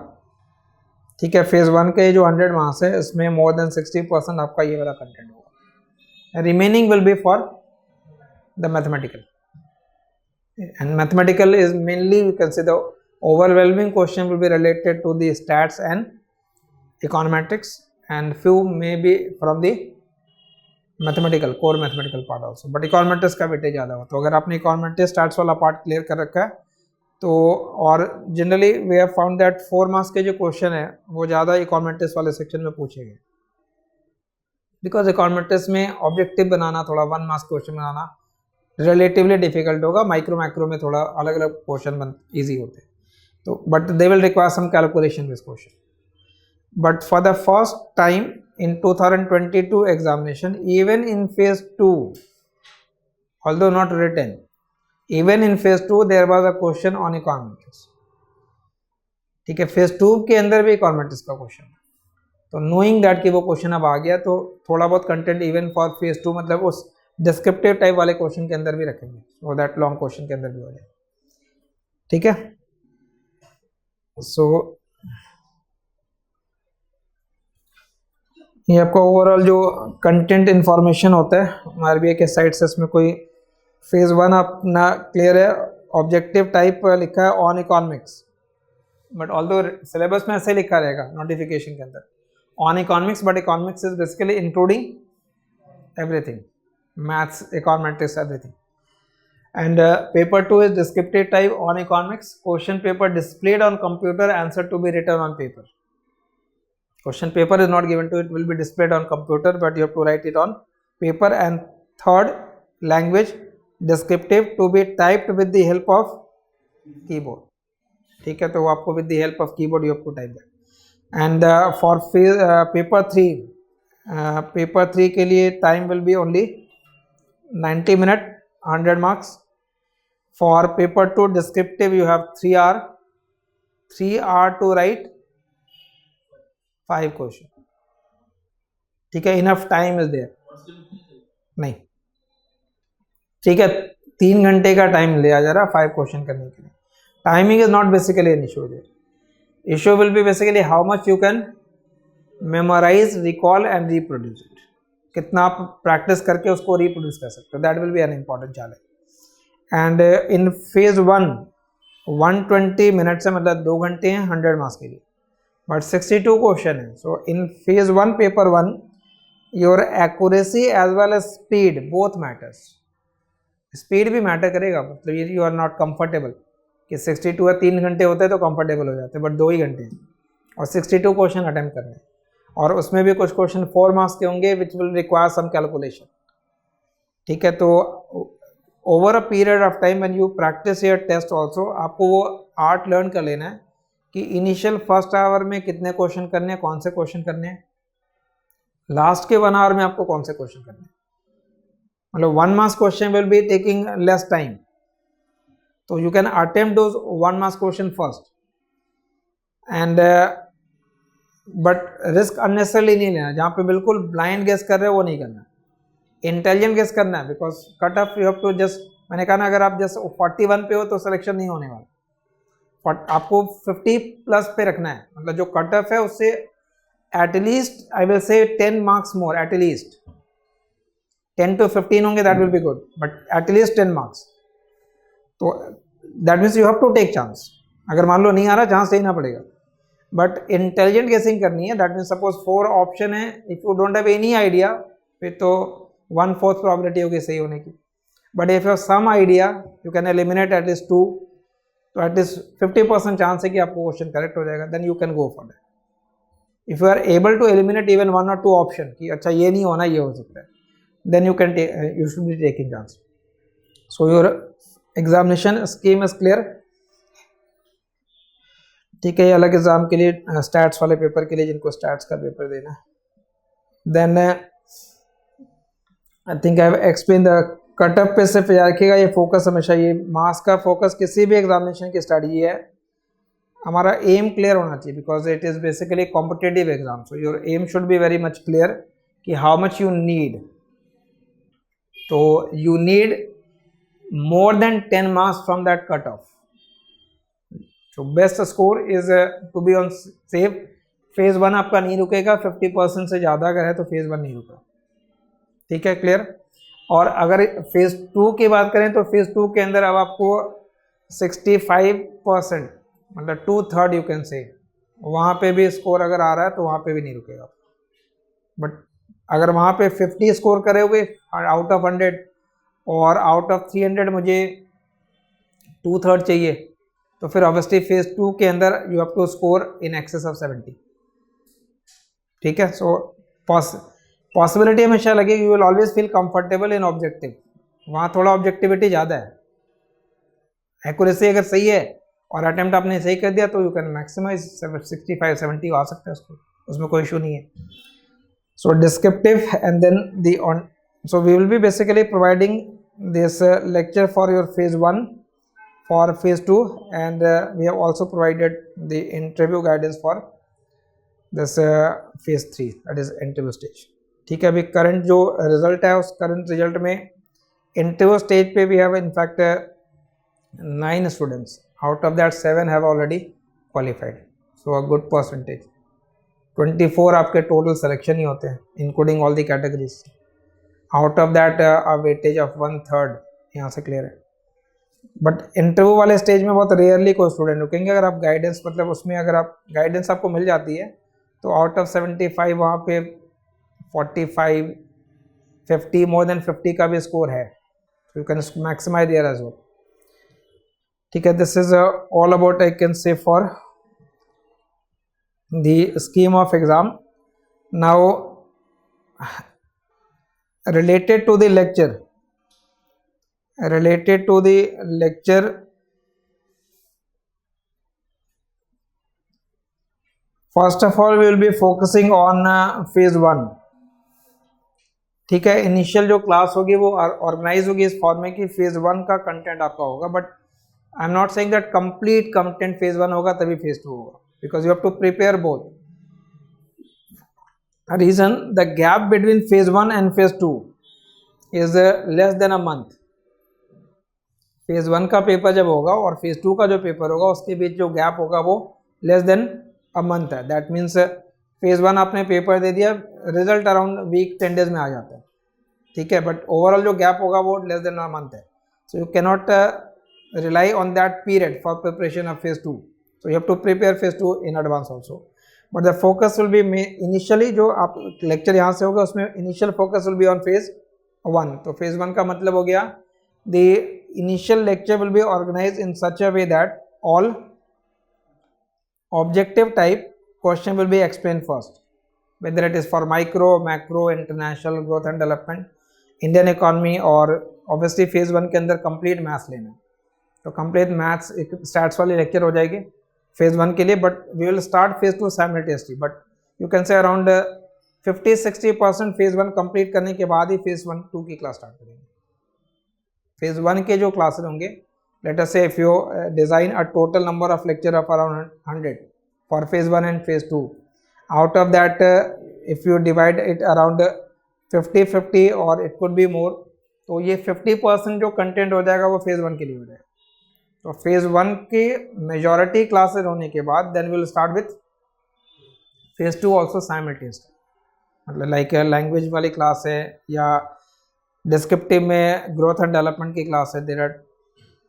ठीक है। Phase 1 के जो 100 मार्क्स है इसमें मोर देन 60% आपका ये वाला कंटेंट होगा, remaining will be for the mathematical, and mathematical is mainly you can से the overwhelming question will be related to the stats and econometrics and few may be from the mathematical core mathematical part also, but econometrics का weightage ज़्यादा हो। तो अगर आपने econometrics stats वाला part clear कर रखा है तो, और generally we have found that 4 marks के जो क्वेश्चन है वो ज़्यादा econometrics वाले सेक्शन में पूछे गए, बिकॉज econometrics में ऑब्जेक्टिव बनाना, थोड़ा 1 मार्क्स क्वेश्चन बनाना रिलेटिवली डिफिकल्ट होगा, माइक्रो मैक्रो में थोड़ा अलग अलग क्वेश्चन ईजी होते हैं। So, but they will require some calculation this question. But for the first time in 2022 examination, even in phase 2, although not written, even in phase 2 there was a question on econometrics, ठीक है। phase 2 के अंदर भी econometrics का question है, तो knowing that कि वो क्वेश्चन अब आ गया तो थोड़ा बहुत कंटेंट इवन फॉर phase 2 मतलब उस डिस्क्रिप्टिव टाइप वाले क्वेश्चन के अंदर भी रखेंगे, वो दैट लॉन्ग क्वेश्चन के अंदर भी हो जाए, ठीक है। सो ये आपका ओवरऑल जो कंटेंट इंफॉर्मेशन होता है आरबीआई के साइट से, इसमें कोई फेज 1 अपना क्लियर है, ऑब्जेक्टिव टाइप लिखा है on economics, but although syllabus में ऐसे लिखा रहेगा नोटिफिकेशन के अंदर on economics, but economics is basically including everything, maths, econometrics, everything. And paper 2 is descriptive type on economics, question paper displayed on computer, answer to be written on paper. Question paper is not given to it, will be displayed on computer, but you have to write it on paper. And third, language descriptive to be typed with the help of keyboard, ठीक है। तो वो आपको with the help of keyboard you have to type that. And for paper 3 के लिए time will be only 90 minutes, 100 marks. For paper 2 descriptive you have 3 hour to write 5 question, ठीक है। enough time is there, नहीं, ठीक है, 3 घंटे का time लिया जा रहा 5 क्वेश्चन करने के लिए। Timing is not basically an issue there, issue will be basically how much you can memorise, recall and reproduce it, कितना आप प्रैक्टिस करके उसको रिप्रोड्यूस कर सकते हो, that will be an important challenge. And in phase 1 120 minute से मतलब 2 घंटे हैं 100 मार्क्स के लिए, बट 62 क्वेश्चन है। So in phase 1 paper 1 your accuracy as well as speed both matters, speed भी मैटर करेगा, मतलब ये यू आर नॉट कंफर्टेबल कि 62 है 3 घंटे होते हैं तो कंफर्टेबल हो जाते हैं, बट 2 ही घंटे हैं और 62 क्वेश्चन अटेम्प्ट करने हैं, और उसमें भी कुछ क्वेश्चन 4 मार्क्स के होंगे which will require some calculation, ठीक है। तो over a period of time when you practice your test also, आपको वो आर्ट लर्न कर लेना है कि इनिशियल फर्स्ट आवर में कितने क्वेश्चन करने हैं, कौन से क्वेश्चन करने हैं, लास्ट के 1 आवर में आपको कौन से क्वेश्चन करने हैं, मतलब 1 marks question will be taking less time, तो you can attempt those 1 marks question first, and but risk unnecessarily नहीं लेना, जहाँ पे बिल्कुल ब्लाइंड गेस कर रहे हो वो नहीं करना, इंटेलिजेंट गेस करना है, because cut off you have to just, मैंने कहा ना अगर आप जस्ट 41 पे हो तो सिलेक्शन नहीं होने वाला, आपको 50 प्लस पे रखना है, मतलब जो कट ऑफ है उससे एटलीस्ट आई विल से 10 मार्क्स मोर, एटलीस्ट 10 to 15 होंगे that will be good, but at least 10 marks, तो that means you have to take chance, अगर मान लो नहीं आ रहा चांस लेना पड़ेगा, बट इंटेलिजेंट गेसिंग करनी है, दैट मीन्स सपोज 4 ऑप्शन है, if you don't have any idea फिर तो 1/4 प्रोबेबिलिटी होगी सही होने की, but if you have some idea you can eliminate at least 2, तो एटलीस्ट 50% चांस है कि आपको क्वेश्चन करेक्ट हो जाएगा, then you can go for that. If you are able to eliminate even 1 or 2 option कि अच्छा ये नहीं होना ये हो सकता है, then you should be taking chance. So your examination scheme is clear. ठीक है, ये अलग एग्जाम के लिए स्टैट्स वाले पेपर के लिए जिनको स्टैट्स का पेपर देना है. Then I think I have explain the cut off पे सिर्फ याद रखिएगा, ये फोकस हमेशा, ये मार्क्स का फोकस किसी भी एग्जामिनेशन की स्ट्रेटजी है, हमारा एम क्लियर होना चाहिए because it is basically competitive exam. So your aim should be very much clear कि हाउ मच यू नीड. तो you need more than 10 marks from that cutoff. So best score is to be on safe. phase 1 आपका नहीं रुकेगा, 50% से ज़्यादा अगर है तो phase 1 नहीं रुका. ठीक है, क्लियर. और अगर phase 2 की बात करें तो phase 2 के अंदर अब आपको 65% मतलब 2/3 यू कैन से, वहाँ पे भी स्कोर अगर आ रहा है तो वहाँ पे भी नहीं रुकेगा. बट अगर वहाँ पे 50 स्कोर करोगे आउट ऑफ 100 और आउट ऑफ 300 मुझे 2/3 चाहिए, तो फिर ऑब्वियसली फेज 2 के अंदर you have to score in excess of 70. ठीक है, सो पॉसिबिलिटी हमेशा लगेगी, you will always feel comfortable in objective. वहाँ थोड़ा ऑब्जेक्टिविटी ज़्यादा है. एक्यूरेसी अगर सही है और अटेम्प्ट आपने सही कर दिया तो यू कैन मैक्सिमाइज 65-70 आ सकता है उसको, उसमें कोई इशू नहीं है. So descriptive and then the on. So we will be basically providing this lecture for your phase 1, for phase 2, and we have also provided the interview guidance for this phase 3, that is interview stage. ठीक है, अभी current जो result है उस current result में interview stage पे we have in fact 9 students. Out of that 7 have already qualified. So a good percentage. 24 आपके total selection ही होते हैं including all the categories. Out of that a weightage of 1/3 यहाँ से clear है. But interview वाले stage में बहुत rarely कोई स्टूडेंट रुकेंगे. अगर आप गाइडेंस मतलब उसमें अगर आप गाइडेंस आपको मिल जाती है तो आउट ऑफ 75 वहाँ पे 45, 50, मोर देन 50 का भी स्कोर है. You can maximise there as well. ठीक है, this is all about I can say for the scheme of exam. Now related to the lecture, first of all we will be focusing on phase 1. ठीक है, initial जो class होगी वो organise होगी इस form में कि फेज 1 का कंटेंट आपका होगा. But I am not saying that complete content phase 1 होगा तभी फेज 2 होगा, because you have to prepare both. reason the gap between phase 1 and phase 2 is less than a month. phase 1 का paper जब होगा और phase 2 का जो paper होगा उसके बीच जो गैप होगा वो less than a month है. that means phase 1 आपने पेपर दे दिया, रिजल्ट अराउंड वीक 10 डेज में आ जाता है. ठीक है, बट ओवरऑल जो गैप होगा वो less than a month है. so you cannot rely on that period for preparation of phase 2. so you have to prepare phase 2 in advance also. But the focus will be initially जो आप lecture यहाँ से होगा उसमें initial focus will be on phase 1. तो phase 1 का मतलब हो गया the initial lecture will be organise in such a way that all objective type question will be explain first, whether it is for micro, macro, international, growth and development, Indian economy, और obviously phase 1 के अंदर complete maths लेना है. तो complete maths एक stats वाली lecture हो जाएगी फेज 1 के लिए. But we will start phase 2 simultaneously. But you can say around 50-60% phase 1 complete करने के बाद ही फेज 1-2 की क्लास स्टार्ट करेंगे. फेज 1 के जो क्लासेस होंगे, लेट अस से if you design a total number of lecture of around 100 for phase 1 and phase 2, out of that if you divide it around 50-50 और इट कुड बी मोर, तो ये 50% जो content हो जाएगा वो फेज 1 के लिए हो जाएगा. तो फेज 1 की मेजॉरिटी क्लासेस होने के बाद then will start with phase 2 also simultaneously. मतलब लाइक लैंग्वेज वाली क्लास है या डिस्क्रिप्टिव में ग्रोथ एंड डेवलपमेंट की क्लास है, there are.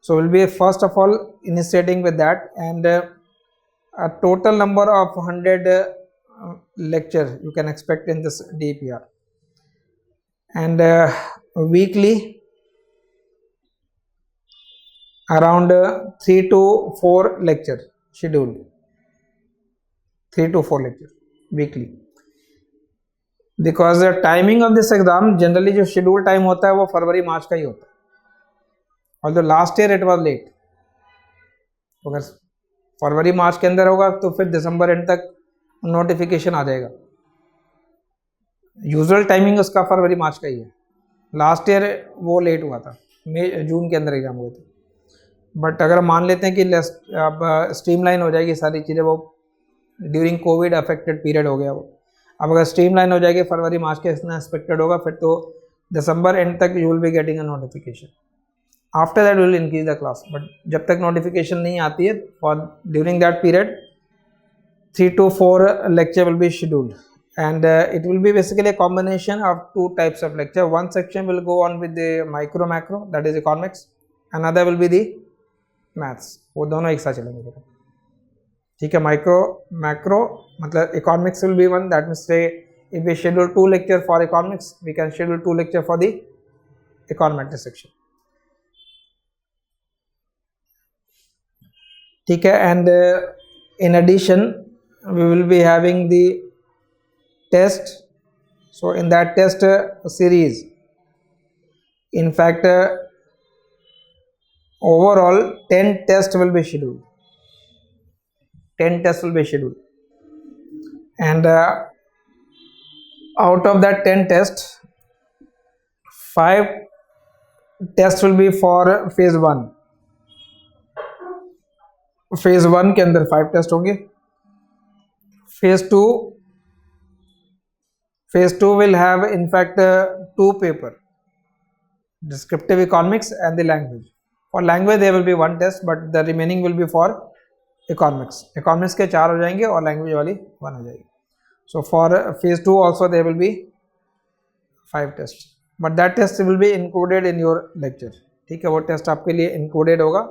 So will be first of all initiating with that and a total number of 100 lecture you can expect in this DEPR. And weekly around 3 to 4 lecture scheduled, 3 to 4 lecture weekly, because the timing of this exam generally जो schedule time होता है वो फरवरी मार्च का ही होता है, और जो last year it was late. अगर फरवरी मार्च के अंदर होगा तो फिर दिसंबर एंड तक नोटिफिकेशन आ जाएगा. यूजुअल टाइमिंग उसका फरवरी मार्च का ही है. लास्ट ईयर वो लेट हुआ था, मई जून के अंदर एग्जाम हुए थे. बट अगर मान लेते हैं कि अब स्ट्रीमलाइन हो जाएगी सारी चीज़ें, वो ड्यूरिंग कोविड अफेक्टेड पीरियड हो गया वो. अब अगर स्ट्रीमलाइन हो जाएगी फरवरी मार्च के इतना एक्सपेक्टेड होगा, फिर तो दिसंबर एंड तक you will be getting a notification. After that will increase the class, but जब तक नोटिफिकेशन नहीं आती है for during that period 3 to 4 lecture will be scheduled, and it will be basically a combination of two types of lecture. One section will go on with the micro macro, that is economics. Another will be the maths. वो दोनों एक साथ चलेंगे. ठीक है, micro macro मतलब economics will be one. That means say if we schedule 2 lecture for economics, we can schedule 2 lecture for the econometrics section. ठीक है, and in addition we will be having the test. So in that test series, in fact overall 10 tests will be scheduled. 10 tests will be scheduled, and out of that 10 tests, 5 tests will be for phase 1. Phase 1 के अंदर 5 test होंगे. Phase 2 will have in fact 2 paper, descriptive economics and the language. For language there will be 1 test, but the remaining will be for economics. Economics के 4 हो जाएंगे और language वाली 1 हो जाएगी. So for phase 2 also there will be 5 test, but that test will be included in your lecture. ठीक है, वो टेस्ट आपके लिए इंक्लूडेड होगा,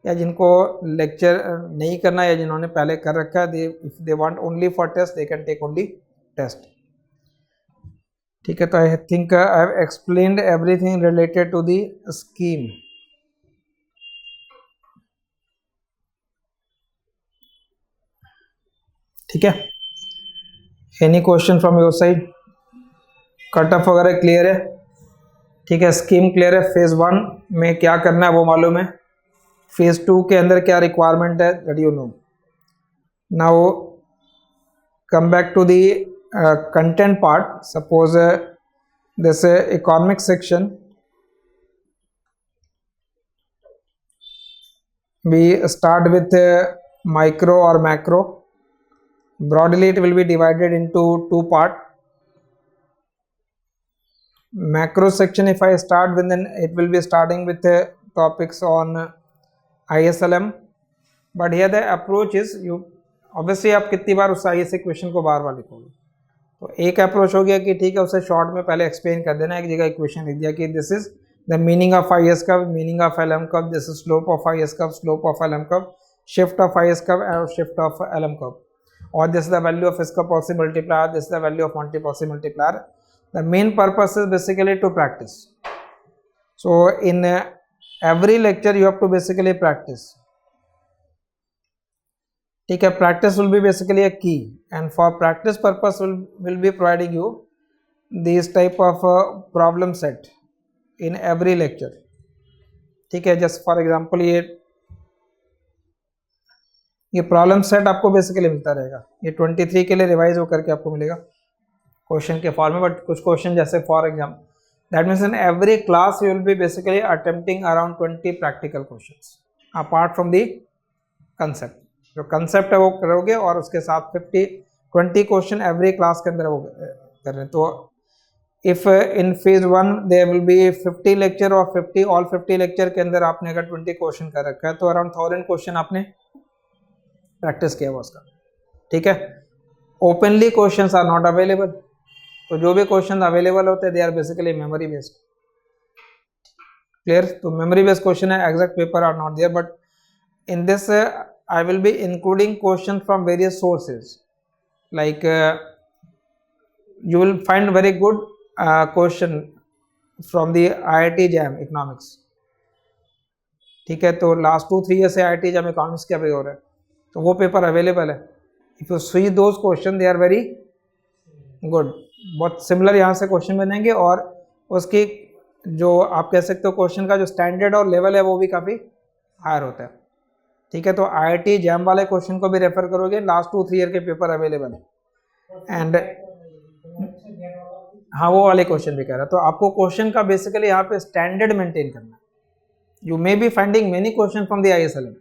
या जिनको लेक्चर नहीं करना या जिन्होंने पहले कर रखा है, if they want only for test they can take only test. ठीक है, तो I think I have explained everything related to the scheme. ठीक है, any question from your side? Cut off वगैरह क्लियर है? ठीक है, स्कीम क्लियर है. फेज 1 में क्या करना है वो मालूम है. फेज 2 के अंदर क्या रिक्वायरमेंट है that you know. Now come back to the content part. Suppose this economic section, we start with micro or macro. Broadly it will be divided into 2 parts. Macro section, if I start with, then it will be starting with topics on ISLM, but here the approach is, you obviously आप कितनी बार उस IS equation को बार बार लिखोगे. तो एक approach हो गया कि ठीक है उसे शॉर्ट में पहले एक्सप्लेन कर देना. एक जगह इक्वेशन लिख दिया कि this is the meaning of IS curve, meaning of LM curve, this is slope of IS curve, slope of LM curve, shift of IS curve और शिफ्ट ऑफ LM कर्व, और this is the value of fiscal policy multiplier, this is the value of multi policy multiplier. The main purpose is basically to practice. So in every lecture you have to basically practice. ठीक है, practice will be basically a key, and for practice purpose will be providing you these type of problem set in every lecture. ठीक है, just for example ये problem set आपको basically मिलता रहेगा. ये 23 के लिए रिवाइज होकर के आपको मिलेगा क्वेश्चन के फॉर्म में. बट कुछ क्वेश्चन जैसे for example, that means in every class you will be basically attempting around 20 practical questions apart from the concept. जो concept है वो करोगे और उसके साथ 20 क्वेश्चन every क्लास के अंदर वो कर रहे हैं. तो if in phase 1 there will be 50 lecture और 50 lecture के अंदर आपने अगर 20 क्वेश्चन कर रखा है तो अराउंड 1000 क्वेश्चन आपने प्रैक्टिस किया हुआ उसका. ठीक है, openly questions are not available. तो जो भी क्वेश्चन अवेलेबल होते हैं they are basically memory based. Clear? तो मेमोरी बेस्ड क्वेश्चन है, exact paper are not there, but in this I will be including question from various sources. Like you will find very good question from the IIT JAM economics. ठीक है, तो last 2-3 year से IIT जब economics का भी हो रहा है, तो वो पेपर अवेलेबल है. If you see those question they are very good. बहुत सिमिलर यहाँ से क्वेश्चन बनेंगे और उसकी जो आप कह सकते हो क्वेश्चन का जो स्टैंडर्ड और लेवल है वो भी काफ़ी हायर होता है. ठीक है, तो IIT जैम वाले क्वेश्चन को भी रेफर करोगे, लास्ट 2-3 ईयर के पेपर अवेलेबल है. एंड हाँ, वो वाले क्वेश्चन भी कह रहा. तो आपको क्वेश्चन का बेसिकली यहाँ पे स्टैंडर्ड मेंटेन करना है. You may be finding many questions from the ISLM,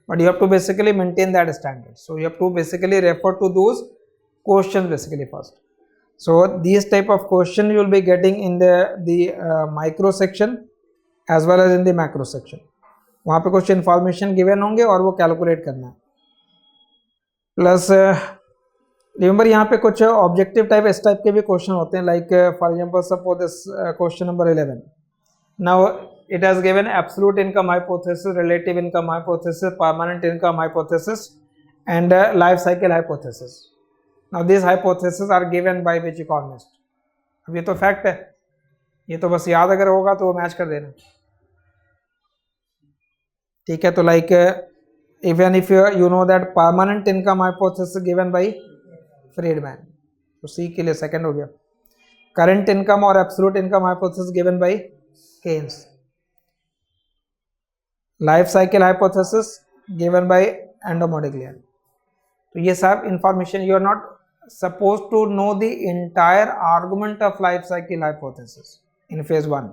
but you have to basically maintain that standard. So you have to basically refer to those questions basically first. So these type of question you will be getting in the micro section as well as in the macro section. वहाँ पे कुछ information given होंगे और वो calculate करना है. Plus remember यहाँ पे कुछ objective type इस type के भी question होते हैं, like for example suppose this question number 11. Now it has given absolute income hypothesis, relative income hypothesis, permanent income hypothesis and life cycle hypothesis. Now these hypotheses are given by which economist? अब ये तो fact है, ये तो बस याद अगर होगा तो वो मैच कर देना. ठीक है, तो like even if you know that permanent income hypothesis given by Friedman, तो सी के लिए सेकंड हो गया. करंट इनकम और absolute income hypothesis given by Keynes. Life cycle hypothesis given by Ando Modigliani. तो ये सब information you are not suppose to know the entire argument of life cycle hypothesis in phase 1.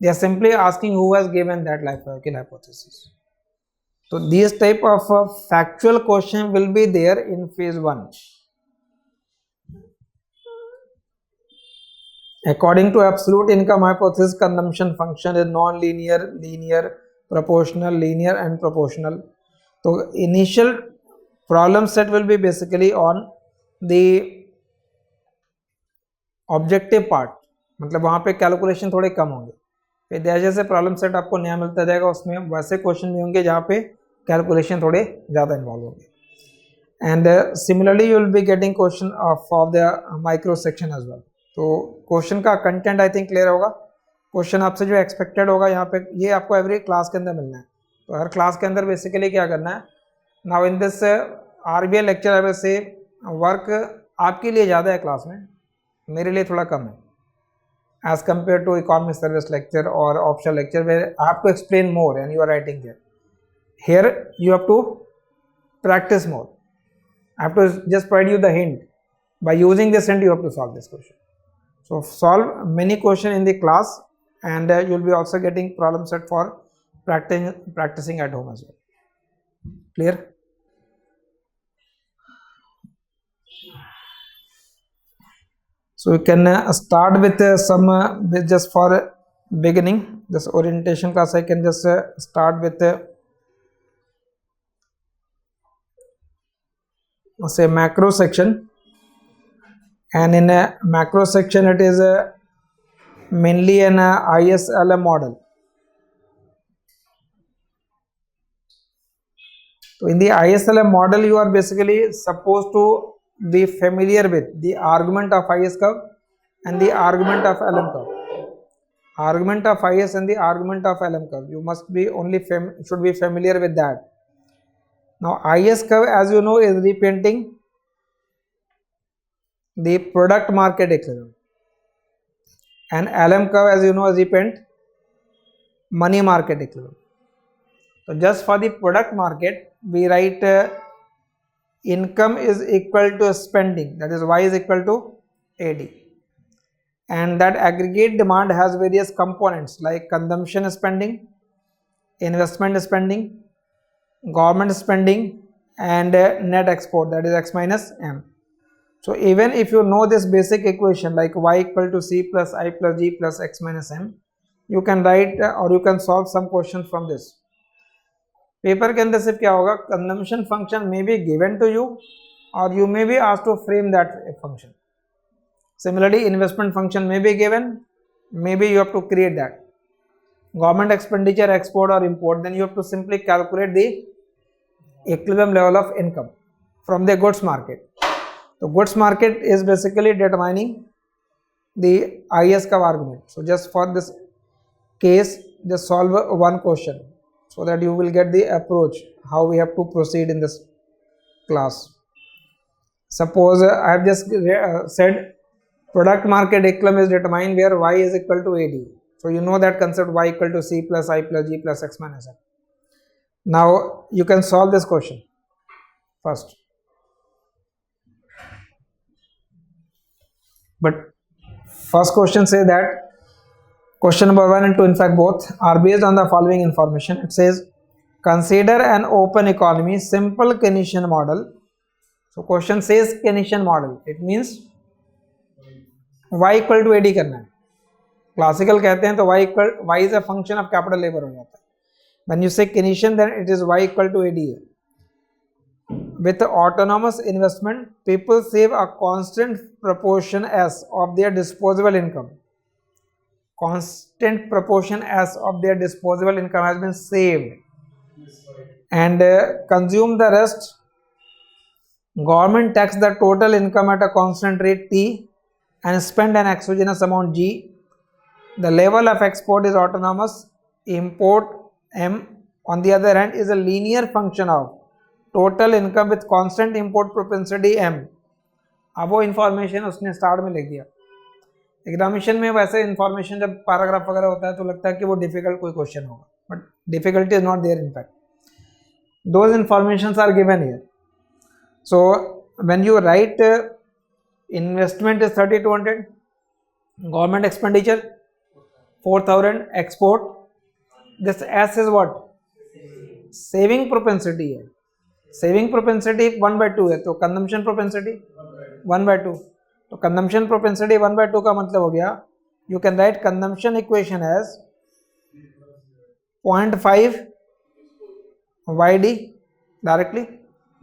They are simply asking who has given that life cycle hypothesis. तो this type of factual question will be there in phase 1. According to absolute income hypothesis, consumption function is non-linear, linear, proportional, linear and proportional. So initial problem set will be basically on the objective part, मतलब वहाँ पे calculation थोड़े कम होंगे. फिर जैसे जैसे problem set आपको नया मिलता जाएगा उसमें वैसे क्वेश्चन भी होंगे जहाँ पे कैलकुलेशन थोड़े ज़्यादा इन्वॉल्व होंगे. And similarly you will be getting question of the micro section as well. तो क्वेश्चन का कंटेंट आई थिंक क्लियर होगा. क्वेश्चन आपसे जो एक्सपेक्टेड होगा यहाँ पे ये आपको एवरी क्लास के अंदर मिलना है. तो हर क्लास के अंदर बेसिकली क्या करना है, now in this RBI lecture I will से वर्क आपके लिए ज़्यादा है क्लास में, मेरे लिए थोड़ा कम है as compare to economic service lecture और optional lecture where I have to explain more and you are writing there. Here you have to practice more. I have to just provide you the hint. By using this hint, you have to solve this question. So solve many questions in the class, and you will be also getting problem set for practicing at home as well. Clear? So you can start with some with just for beginning this orientation class. I can just start with say macro section. And in a macro section it is mainly an ISLM model. So in the ISLM model you are basically supposed to be familiar with the argument of IS curve and the argument of LM curve. Argument of IS and the argument of LM curve, you must be only should be familiar with that. Now IS curve, as you know, is representing the product market equilibrium, and LM curve, as you know, is represent money market equilibrium. So just for the product market we write income is equal to spending, that is Y is equal to AD, and that aggregate demand has various components like consumption spending, investment spending, government spending and net export, that is X minus M. So even if you know this basic equation like Y equal to C plus I plus G plus X minus M, you can write or you can solve some questions from this. Paper के अंदर सिर्फ क्या होगा, consumption function may be given to you और you may be asked to frame that function. Similarly investment function may be given, may be you have to create that. Government expenditure, export or import, then you have to simply calculate the equilibrium level of income from the goods market. The goods market is basically determining the IS curve argument. So just for this case, just solve one question so that you will get the approach how we have to proceed in this class. Suppose I have just said product market equilibrium is determined where y is equal to AD. So you know that concept, y equal to c plus I plus g plus x minus m. Now you can solve this question first. But first question says that question number 1 and 2, in fact both, are based on the following information. It says consider an open economy simple Keynesian model. So question says Keynesian model, it means y equal to AD करना है. Classical कहते हैं तो y is a function of capital labor हो जाता है. When you say Keynesian, then it is y equal to AD. With autonomous investment, people save a constant proportion s of their disposable income. Constant proportion s of their disposable income has been saved and consume the rest. Government tax the total income at a constant rate t and spend an exogenous amount g. The level of export is autonomous. Import m, on the other hand, is a linear function of total income with constant import propensity m. अब वो information उसने start में लिख दिया. Examination में वैसे information जब paragraph वगैरह होता है तो लगता है कि वो डिफिकल्ट कोई क्वेश्चन होगा, but difficulty is not there. In fact those informations are given here. So when you write investment is 3200, government expenditure 4000, export, this s is what, saving propensity है. सेविंग प्रोपेंसिटी 1/2 है तो consumption propensity 1/2. तो consumption propensity 1/2 का मतलब हो गया, you can write consumption equation as 0.5 YD directly,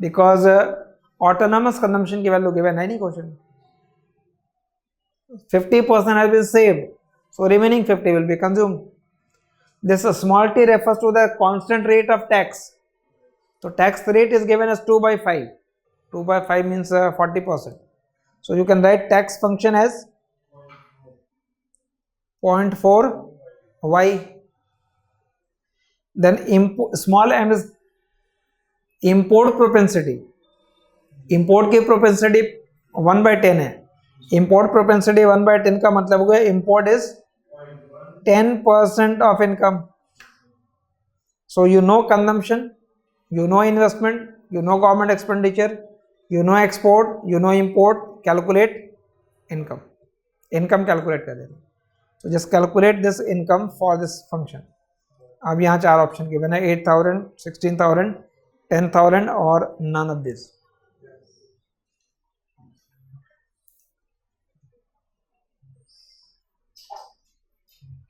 because autonomous consumption की value given है नहीं question. 50% has been saved, so remaining 50 will be consumed. This small t refers to the constant rate of tax. So tax rate is given as 2/5. 2/5 means 40%. So you can write tax function as 0.4 y. Then small m is import propensity. Import की propensity 1/10 है. Import propensity 1/10 का मतलब हो गया import is 10% of income. So you know consumption, you know investment, you know government expenditure, you know export, you know import, calculate income. Income calculate कर देना. So just calculate this income for this function. अब यहाँ 4 option given है, 8000, 16000, 10000 और none of this.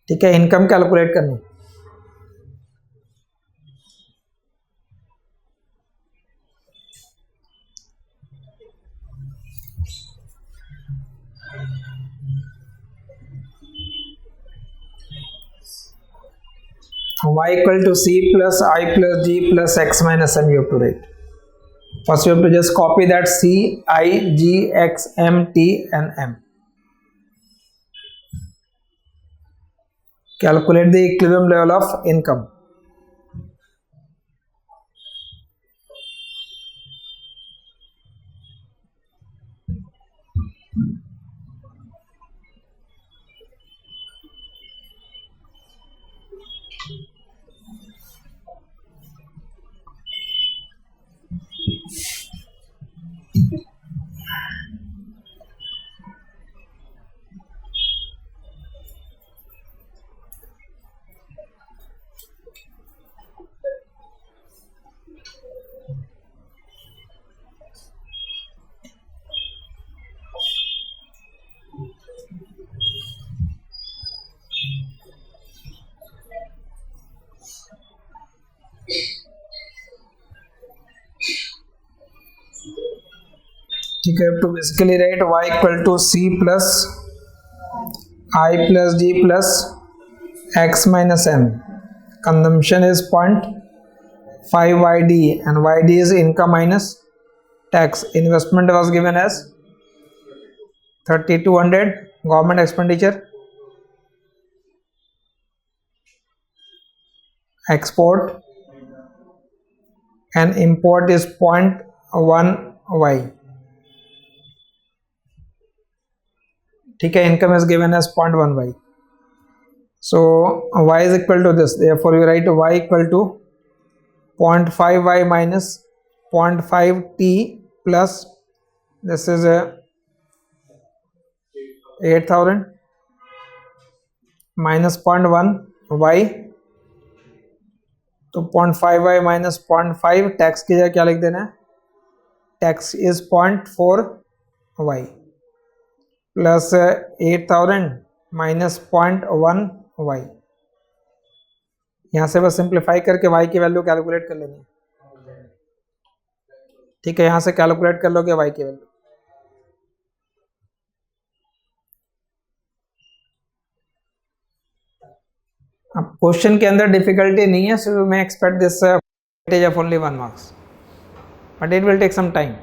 ठीक है, income calculate करनी. y equal to c plus I plus g plus x minus m you have to write. First you have to just copy that c, I, g, x, m, t and m. Calculate the equilibrium level of income. ठीक है, to basically write y equal to c plus I plus g plus x minus m. Consumption is 0.5 YD and YD is income minus tax. Investment was given as 3200, government expenditure export and import is 0.1y. ठीक है, income is given as 0.1y. So y is equal to this. Therefore you write y equal to 0.5y minus 0.5t plus this is 8,000 minus 0.1y. तो 0.5y minus 0.5 tax की जगह क्या लिख देना है, tax is 0.4y plus 8,000 minus 0.1y. यहाँ से बस सिंप्लीफाई करके y की वैल्यू कैलकुलेट कर लेनी है. ठीक है, यहाँ से कैलकुलेट कर लोगे y की वैल्यू. अब क्वेश्चन के अंदर डिफिकल्टी नहीं है, so you may expect this weightage of only 1 marks, but it will take some time.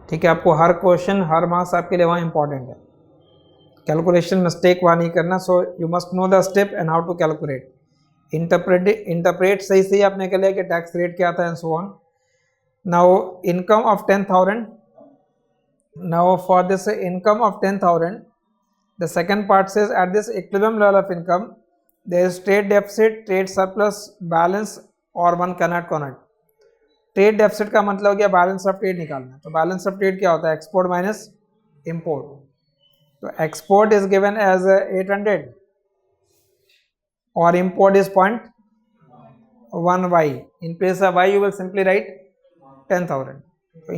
ठीक है, आपको हर क्वेश्चन हर मार्क्स आपके लिए वहाँ इंपॉर्टेंट है. कैलकुलेशन मिस्टेक वहाँ नहीं करना. So you must know the step and how to calculate. Interpret सही सही आपने कर लिया कि टैक्स रेट क्या था and so on. Now income of 10,000. Now for this income of 10,000 the second part says at this equilibrium level of income there is trade deficit, trade surplus, balance or one cannot connect. Trade deficit का मतलब हो गया balance of trade निकालना. तो balance of trade क्या होता है, export minus import. तो एक्सपोर्ट इज गिवन एज 800 और import is 0.1y. In place of y you will simply write 10,000. तो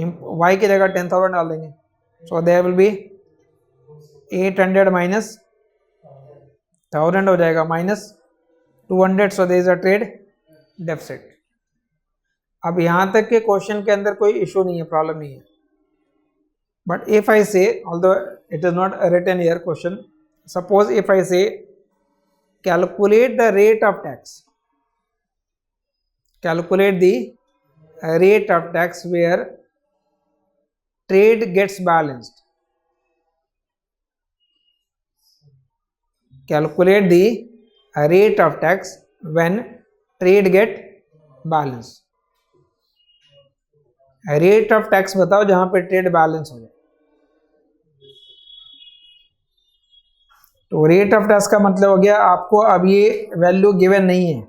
y की जगह 10,000 डाल देंगे. So there will be 800 minus 1000 हो जाएगा minus 200. So there is a trade deficit. अब यहां तक के क्वेश्चन के अंदर कोई इशू नहीं है, प्रॉब्लम नहीं है. But if I say, although it is not written here question, suppose if I say calculate the rate of tax, calculate the rate of tax where trade gets balanced. Calculate the rate of tax when trade get balance. Rate of tax बताओ जहां पे trade balance हो जाए. तो rate of tax का मतलब हो गया आपको अब ये वैल्यू गिवन नहीं है,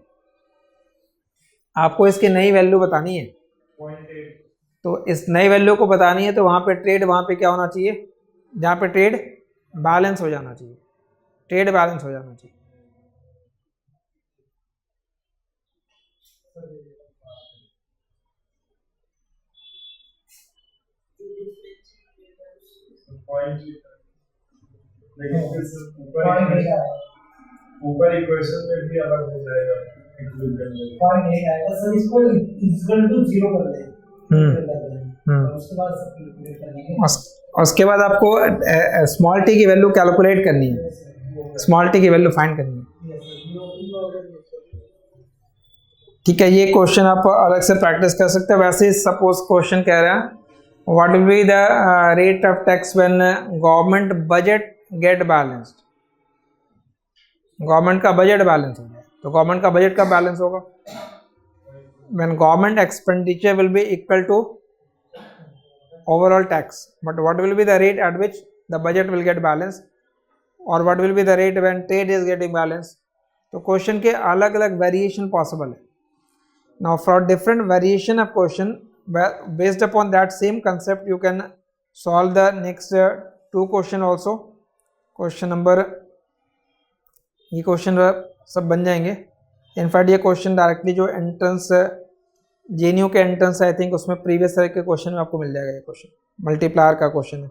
आपको इसकी नई वैल्यू बतानी है. तो इस नई वैल्यू को बतानी है तो वहां पे ट्रेड, वहां पे क्या होना चाहिए, जहां पे ट्रेड बैलेंस हो जाना चाहिए. ट्रेड बैलेंस हो जाना चाहिए. ऊपर इक्वेशन में भी अलग हो जाएगा, पॉइंट नहीं आएगा सर. इसको इक्वल टू 0 कर दे. उसके बाद कैलकुलेट करेंगे. उसके बाद आपको स्मॉल टी की वैल्यू कैलकुलेट करनी है, स्मॉल टी की वैल्यू फाइंड करनी है. ठीक है, ये क्वेश्चन आप अलग से प्रैक्टिस कर सकते हैं. वैसे सपोज क्वेश्चन कह रहा है what will be the rate of tax when government budget get balanced. Government का बजट बैलेंस हो जाए. तो गवर्नमेंट का बजट कब बैलेंस होगा, when government expenditure will be equal to overall tax. But what will be the rate at which the budget will get balanced, or what will be the rate when trade is getting balanced. तो question के अलग अलग variation possible है. Now for different variation of question based upon that same concept you can solve the next 2 question also. Question number, ये question सब बन जाएंगे. In fact ये क्वेश्चन डायरेक्टली जो एंट्रेंस जेएनयू के एंट्रेंस आई थिंक उसमें previous year के question में आपको मिल जाएगा. ये क्वेश्चन मल्टीप्लायर का क्वेश्चन है.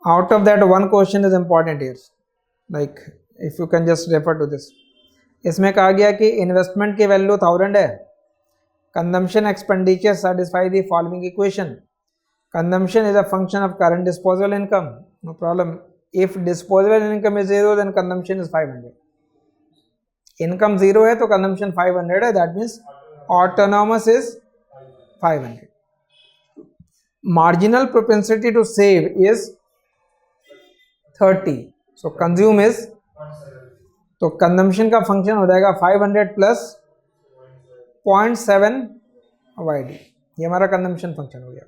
Out of that 1 question is important here, like if you can just refer to this. इसमें कहा गया कि इन्वेस्टमेंट की वैल्यू 1000 है, consumption expenditure satisfy the following equation. Consumption is a function of current disposable income, no problem. If disposable income is 0 then consumption is 500. Income 0 है तो consumption 500 है, that means autonomous is 500. Marginal propensity to save is 30. So consume is तो consumption का function हो जाएगा 500 plus 0.7 YD, ये हमारा consumption function हो गया।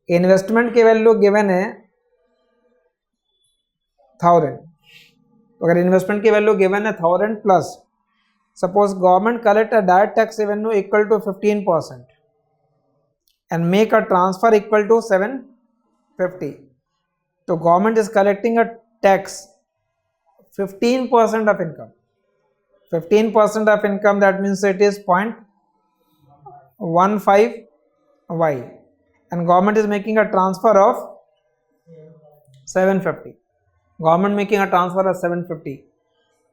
इन्वेस्टमेंट की वैल्यू गिवन है 1000, तो अगर इन्वेस्टमेंट की वैल्यू गिवन है 1000 plus suppose government collect a direct tax revenue equal to 15% and make a transfer equal to 750. So government is collecting a tax 15% of income. 15% of income, that means it is 0.15 Y, and government is making a transfer of 750. Government making a transfer of 750.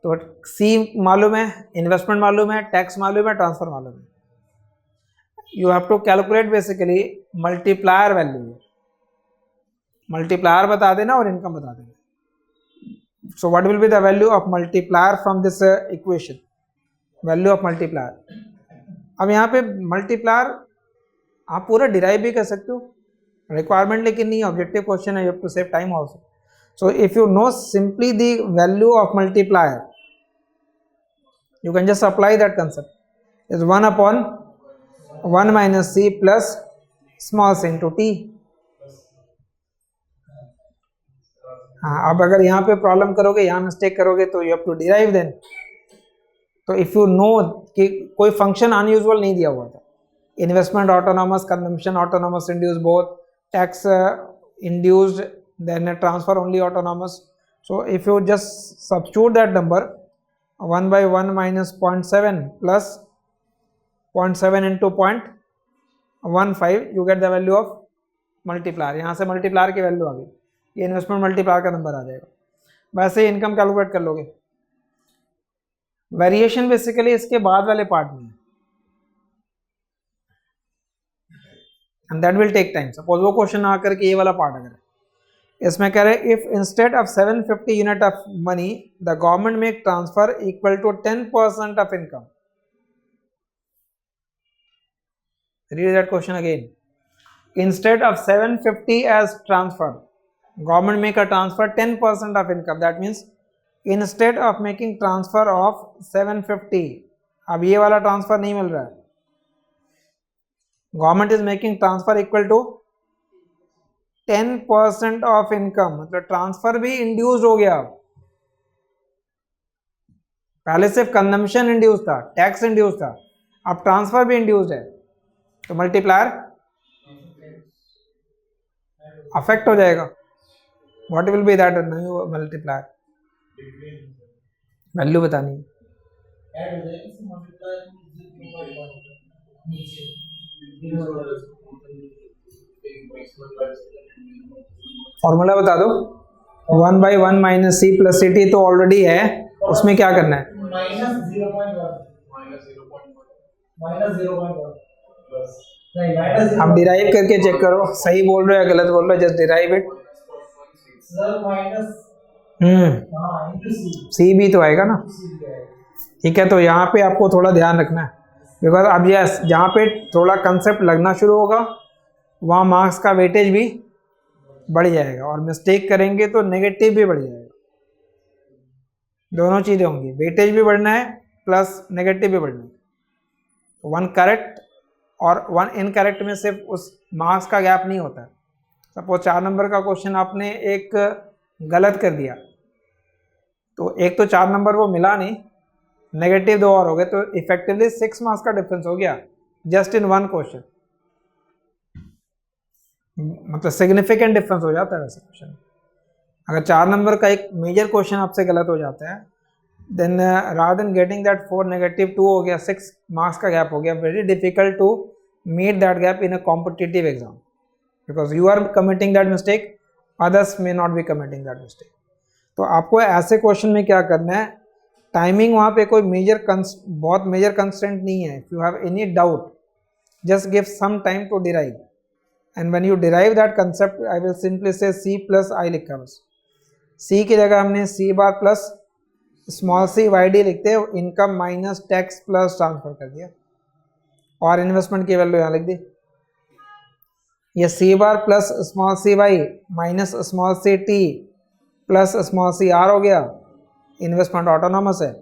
तो सी मालूम है, investment मालूम है, tax मालूम है, transfer मालूम है। You have to calculate basically multiplier value. Multiplier बता देना और इनकम बता देना. So what will be the value of multiplier from this equation? Value of multiplier. अब यहाँ पे multiplier आप पूरा derive भी कर सकते हो, requirement लेकिन नहीं, objective question है, you have to save time also. So if you know simply the value of multiplier, you can just apply that concept. Is 1 upon 1 minus c plus small c into t. हाँ, अब अगर यहाँ पे problem करोगे, यहाँ mistake करोगे तो you have to derive then. तो इफ यू नो कि कोई फंक्शन अनयूजुअल नहीं दिया हुआ था, investment autonomous, consumption autonomous, induce both, tax induced, then transfer only autonomous. So if you just substitute that number 1/1 minus 0.7 plus 0.7 into 0.15, you get the value of multiplier. यहाँ से multiplier की value आ गई, ये investment multiplier का number आ जाएगा. वैसे ही income calculate कर लोगे. वेरिएशन बेसिकली इसके बाद वाले पार्ट में है, and that will take time. Suppose वो क्वेश्चन आकर के ये वाला पार्ट अगर इसमें कह रहे if instead of 750 unit of money the government make transfer equal to 10% of income. Read that question again. Instead of 750 as transfer, government make a transfer 10% of income. That means instead of making transfer of 750, अब ये वाला transfer नहीं मिल रहा है, government is making transfer equal to 10% of income. मतलब transfer भी induced हो गया. पहले सिर्फ कंजम्पशन इंड्यूस था, टैक्स इंड्यूस था, अब ट्रांसफर भी इंड्यूस्ड है. तो मल्टीप्लायर अफेक्ट हो जाएगा. What will be that multiplier? Value बतानी है. फॉर्मूला बता दो. 1/1 minus C plus C T तो ऑलरेडी है, उसमें क्या करना है? आप डिराइव करके चेक करो, सही बोल रहे हो या गलत बोल रहे हो. Just derive it. सी भी तो आएगा ना. ठीक है, तो यहाँ पे आपको थोड़ा ध्यान रखना है, बिकॉज अब यस जहाँ पे थोड़ा कंसेप्ट लगना शुरू होगा वहाँ मार्क्स का वेटेज भी बढ़ जाएगा, और मिस्टेक करेंगे तो नेगेटिव भी बढ़ जाएगा. दोनों चीज़ें होंगी, वेटेज भी बढ़ना है प्लस नेगेटिव भी बढ़ना है. वन करेक्ट और वन इनकरेक्ट में सिर्फ उस मार्क्स का गैप नहीं होता है. सपोज 4 नंबर का क्वेश्चन आपने एक गलत कर दिया, तो एक तो 4 नंबर वो मिला नहीं, नेगेटिव 2 और हो गए, तो इफेक्टिवली 6 मार्क्स का डिफरेंस हो गया जस्ट इन वन क्वेश्चन. मतलब सिग्निफिकेंट डिफरेंस हो जाता है वैसे क्वेश्चन. अगर 4 नंबर का एक मेजर क्वेश्चन आपसे गलत हो जाता है, then rather than getting that 4 negative 2 हो गया, 6 मार्क्स का गैप हो गया. Very difficult to meet that gap in a competitive exam, because you are committing that mistake, others may not be committing that mistake. तो आपको ऐसे question में क्या करना है, टाइमिंग वहाँ पे कोई बहुत मेजर कंस्ट्रेंट नहीं है. If you have any doubt just give some time to derive, and when you derive that concept I will simply say C plus आई लिखा. बस सी की जगह हमने सी bar plus small C Y D लिखते हैं, income minus tax plus transfer कर दिया, और इन्वेस्टमेंट की वैल्यू यहाँ लिख दी. ये C bar plus small C Y minus small C T plus small C R हो गया. इन्वेस्टमेंट ऑटोनॉमस है,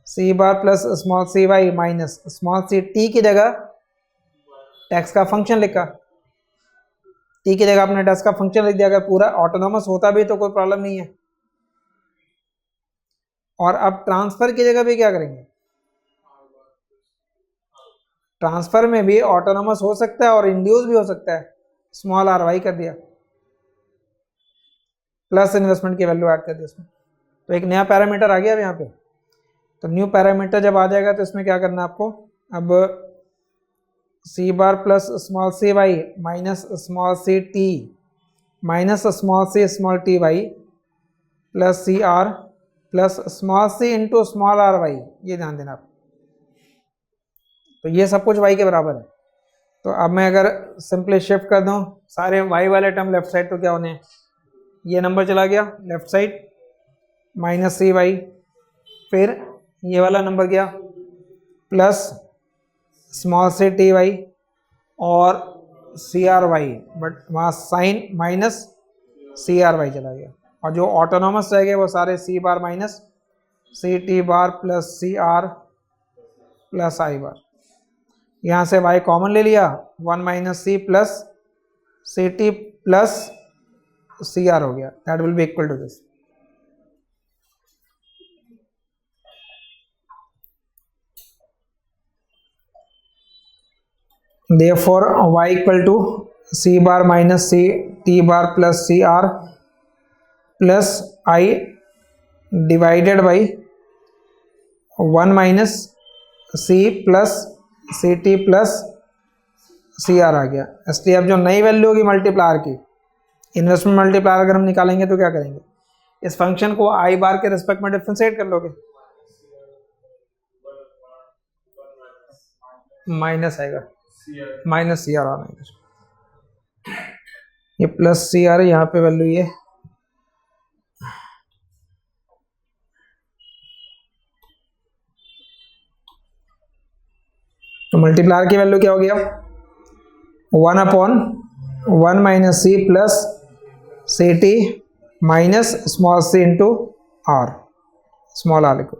C bar plus small C Y minus small C T की जगह टैक्स का फंक्शन लिखा, टी की जगह आपने टैक्स का फंक्शन लिख दिया। अगर पूरा ऑटोनॉमस होता भी तो कोई प्रॉब्लम नहीं है। और अब ट्रांसफर की जगह भी क्या करेंगे, ट्रांसफर में भी ऑटोनॉमस हो सकता है और इंड्यूस भी हो सकता है, स्मॉल आर वाई कर दिया, प्लस इन्वेस्टमेंट की वैल्यू ऐड कर दी इसमें। तो एक नया पैरामीटर आ गया अब यहाँ पे। तो न्यू पैरामीटर जब आ जाएगा तो इसमें क्या करना है आपको, अब C bar plus small C Y minus small C T minus small T Y plus C R plus small C into small R Y, ये ध्यान देना आप। तो ये सब कुछ वाई के बराबर है। तो अब मैं अगर सिंपली शिफ्ट कर दूं सारे वाई वाले टर्म लेफ्ट साइड, तो क्या होने हैं, ये नंबर चला गया left side minus C Y, फिर ये वाला नंबर गया plus small C T Y और सी आर वाई, बट वहाँ sign minus C R Y चला गया। और जो ऑटोनॉमस रह गए वो सारे C bar minus C T bar plus C R plus I bar. यहाँ से y कॉमन ले लिया, 1 minus C plus C T plus C R हो गया, that will be equal to this. Therefore y equal to C bar minus C T bar plus C R plus I divided by 1 minus C plus C T plus C R आ गया। इसलिए अब जो नई value होगी multiplier की, investment multiplier अगर हम निकालेंगे तो क्या करेंगे, इस फंक्शन को आई बार के रिस्पेक्ट में डिफरेंशिएट कर लोगे, माइनस आएगा, माइनस सी आर आना है, ये प्लस सी आर, यहाँ पे वैल्यू ये तो मल्टीप्लायर की वैल्यू क्या हो गया, 1 upon 1 minus C plus C T minus small C into R, small R लिखो,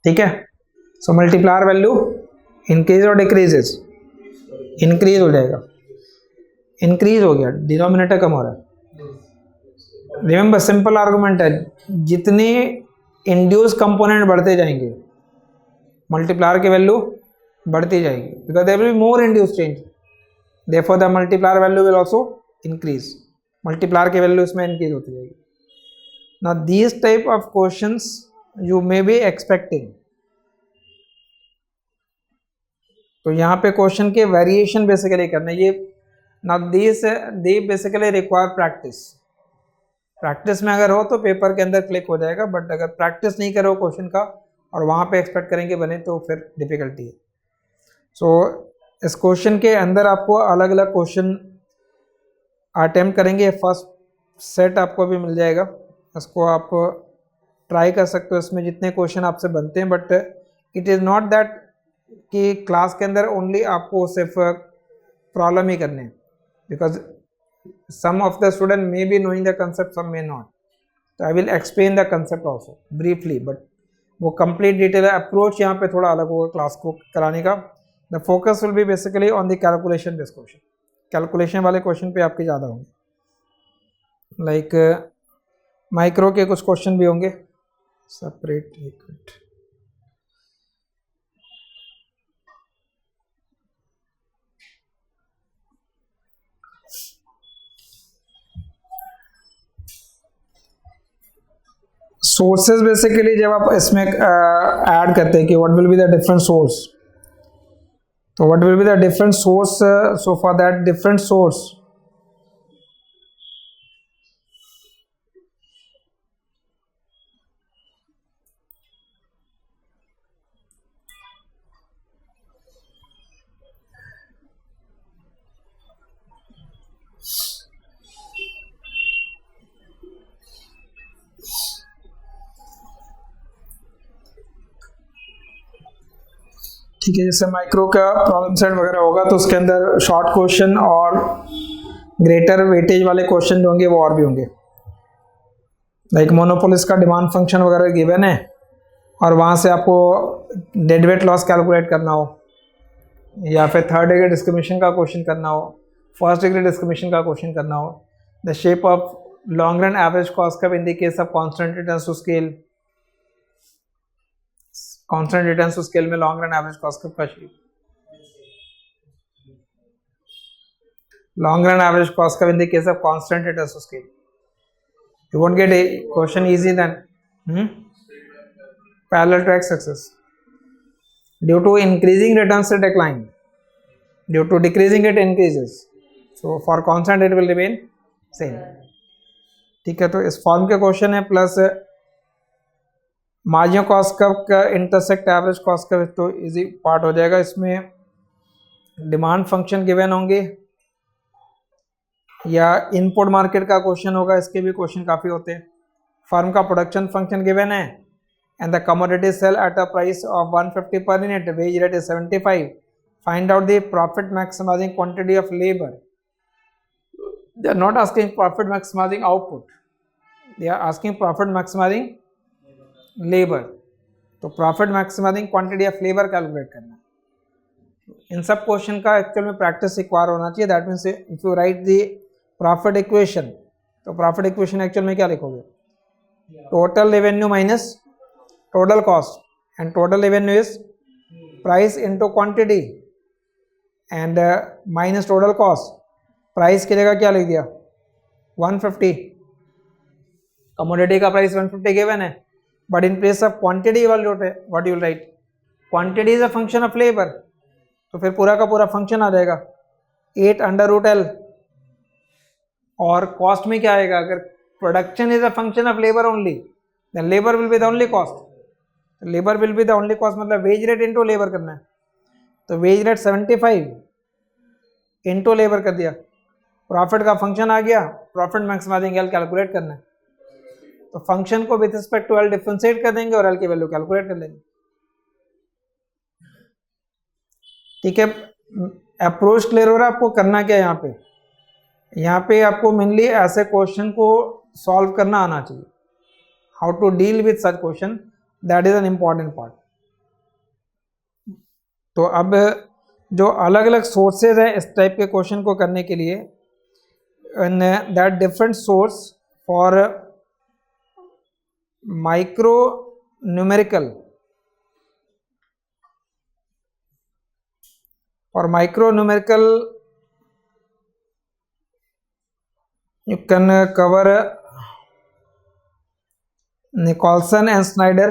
ठीक है। सो मल्टीप्लायर वैल्यू इंक्रीज और डिक्रीजेज, इंक्रीज हो जाएगा, इंक्रीज हो गया, डिनोमिनेटर कम हो रहा है। रिमेंबर सिंपल आर्गुमेंट है, जितने इंड्यूस कंपोनेंट बढ़ते जाएंगे मल्टीप्लायर की वैल्यू बढ़ती जाएगी, because there will be more induce change, therefore the multiplier value will also increase, multiplier की वैल्यू इसमें इंक्रीज होती जाएगी। Now these type of questions you may be expecting, तो यहाँ पे क्वेश्चन के वेरिएशन बेसिकली करना ये, now they basically require practice, practice में अगर हो तो पेपर के अंदर क्लिक हो जाएगा, बट अगर प्रैक्टिस नहीं करो क्वेश्चन का और वहाँ पे एक्सपेक्ट करेंगे बने तो फिर डिफिकल्टी है। सो इस क्वेश्चन के अंदर आपको अलग अलग क्वेश्चन अटेम्प्ट करेंगे, फर्स्ट सेट आपको भी मिल जाएगा, इसको आप ट्राई कर सकते हो, इसमें जितने क्वेश्चन आपसे बनते हैं, but it is not that कि क्लास के अंदर ओनली आपको सिर्फ प्रॉब्लम ही करने, because some of the student may be knowing the concept, some may not, so I will explain the concept also briefly, but वो complete detail approach यहाँ पे थोड़ा अलग होगा क्लास को कराने का। the focus will be basically on the calculation based question, calculation वाले क्वेश्चन पे आपके ज़्यादा होंगे, like माइक्रो के कुछ क्वेश्चन भी होंगे सेपरेट। सोर्सेज बेसिकली जब आप इसमें ऐड करते हैं कि what will be the different source, तो what will be the different source, so for that different source ठीक है, जैसे माइक्रो का प्रॉब्लम सेट वगैरह होगा तो उसके अंदर शॉर्ट क्वेश्चन और ग्रेटर वेटेज वाले क्वेश्चन जो होंगे वो और भी होंगे। लाइक मोनोपोलिस का डिमांड फंक्शन वगैरह गिवन है और वहाँ से आपको डेड वेट लॉस कैलकुलेट करना हो, या फिर थर्ड डिग्री डिस्क्रिमिनेशन का क्वेश्चन करना हो, फर्स्ट डिग्री डिस्क्रिमिनेशन का क्वेश्चन करना हो, the shape of long run average cost curve in the case of constant returns to scale, constant returns to scale में long run average cost curve का shape, long run average cost curve in the case of constant returns to scale. You won't get a question easy than parallel track success. Due to increasing returns it decline, due to decreasing it increases, so for constant it will remain same. ठीक है, तो इस form के question है, plus marginal cost curve का intersect average cost curve, तो easy part हो जाएगा। इसमें डिमांड फंक्शन गिवन होंगे या इनपुट मार्केट का क्वेश्चन होगा, इसके भी क्वेश्चन काफ़ी होते हैं। फर्म का प्रोडक्शन फंक्शन गिवन है and the commodity sell at a price of 150 per unit, wage rate is 75, find out the profit maximizing quantity of labour. They are not asking profit maximizing output, they are asking profit maximizing labour. तो profit maximizing quantity of labour calculate करना। इन सब question का actual में practice require होना चाहिए। That means if you right the profit equation, तो profit equation actual में क्या लिखोगे? Total revenue minus total cost, and total revenue is price into quantity and minus total cost. Price की जगह क्या लिख दिया? 150। कमोडिटी का प्राइस 150 गिवन है, but in place of quantity what you will write? Quantity is a function of labour, तो फिर पूरा का पूरा फंक्शन आ जाएगा 8/√L। और कॉस्ट में क्या आएगा? अगर production is a function of labour only, then labour will be the only cost. Labour will be the only cost मतलब वेज रेट इनटू लेबर करना है, तो वेज रेट 75 इनटू लेबर कर दिया, प्रॉफिट का फंक्शन आ गया, प्रॉफिट मैक्सिमाइजिंग एल कैलकुलेट करना है। तो फंक्शन को with respect to L differentiate कर देंगे और एल की वैल्यू कैलकुलेट कर लेंगे। ठीक है, अप्रोच क्लियर हो रहा है? आपको करना क्या है यहाँ पे? यहाँ पे आपको मेनली ऐसे क्वेश्चन को सॉल्व करना आना चाहिए। How to deal with such question, that is an important part. तो अब जो अलग अलग सोर्सेज है इस टाइप के क्वेश्चन को करने के लिए, that different source for micro numerical, for micro numerical you can cover Nicholson and Snyder.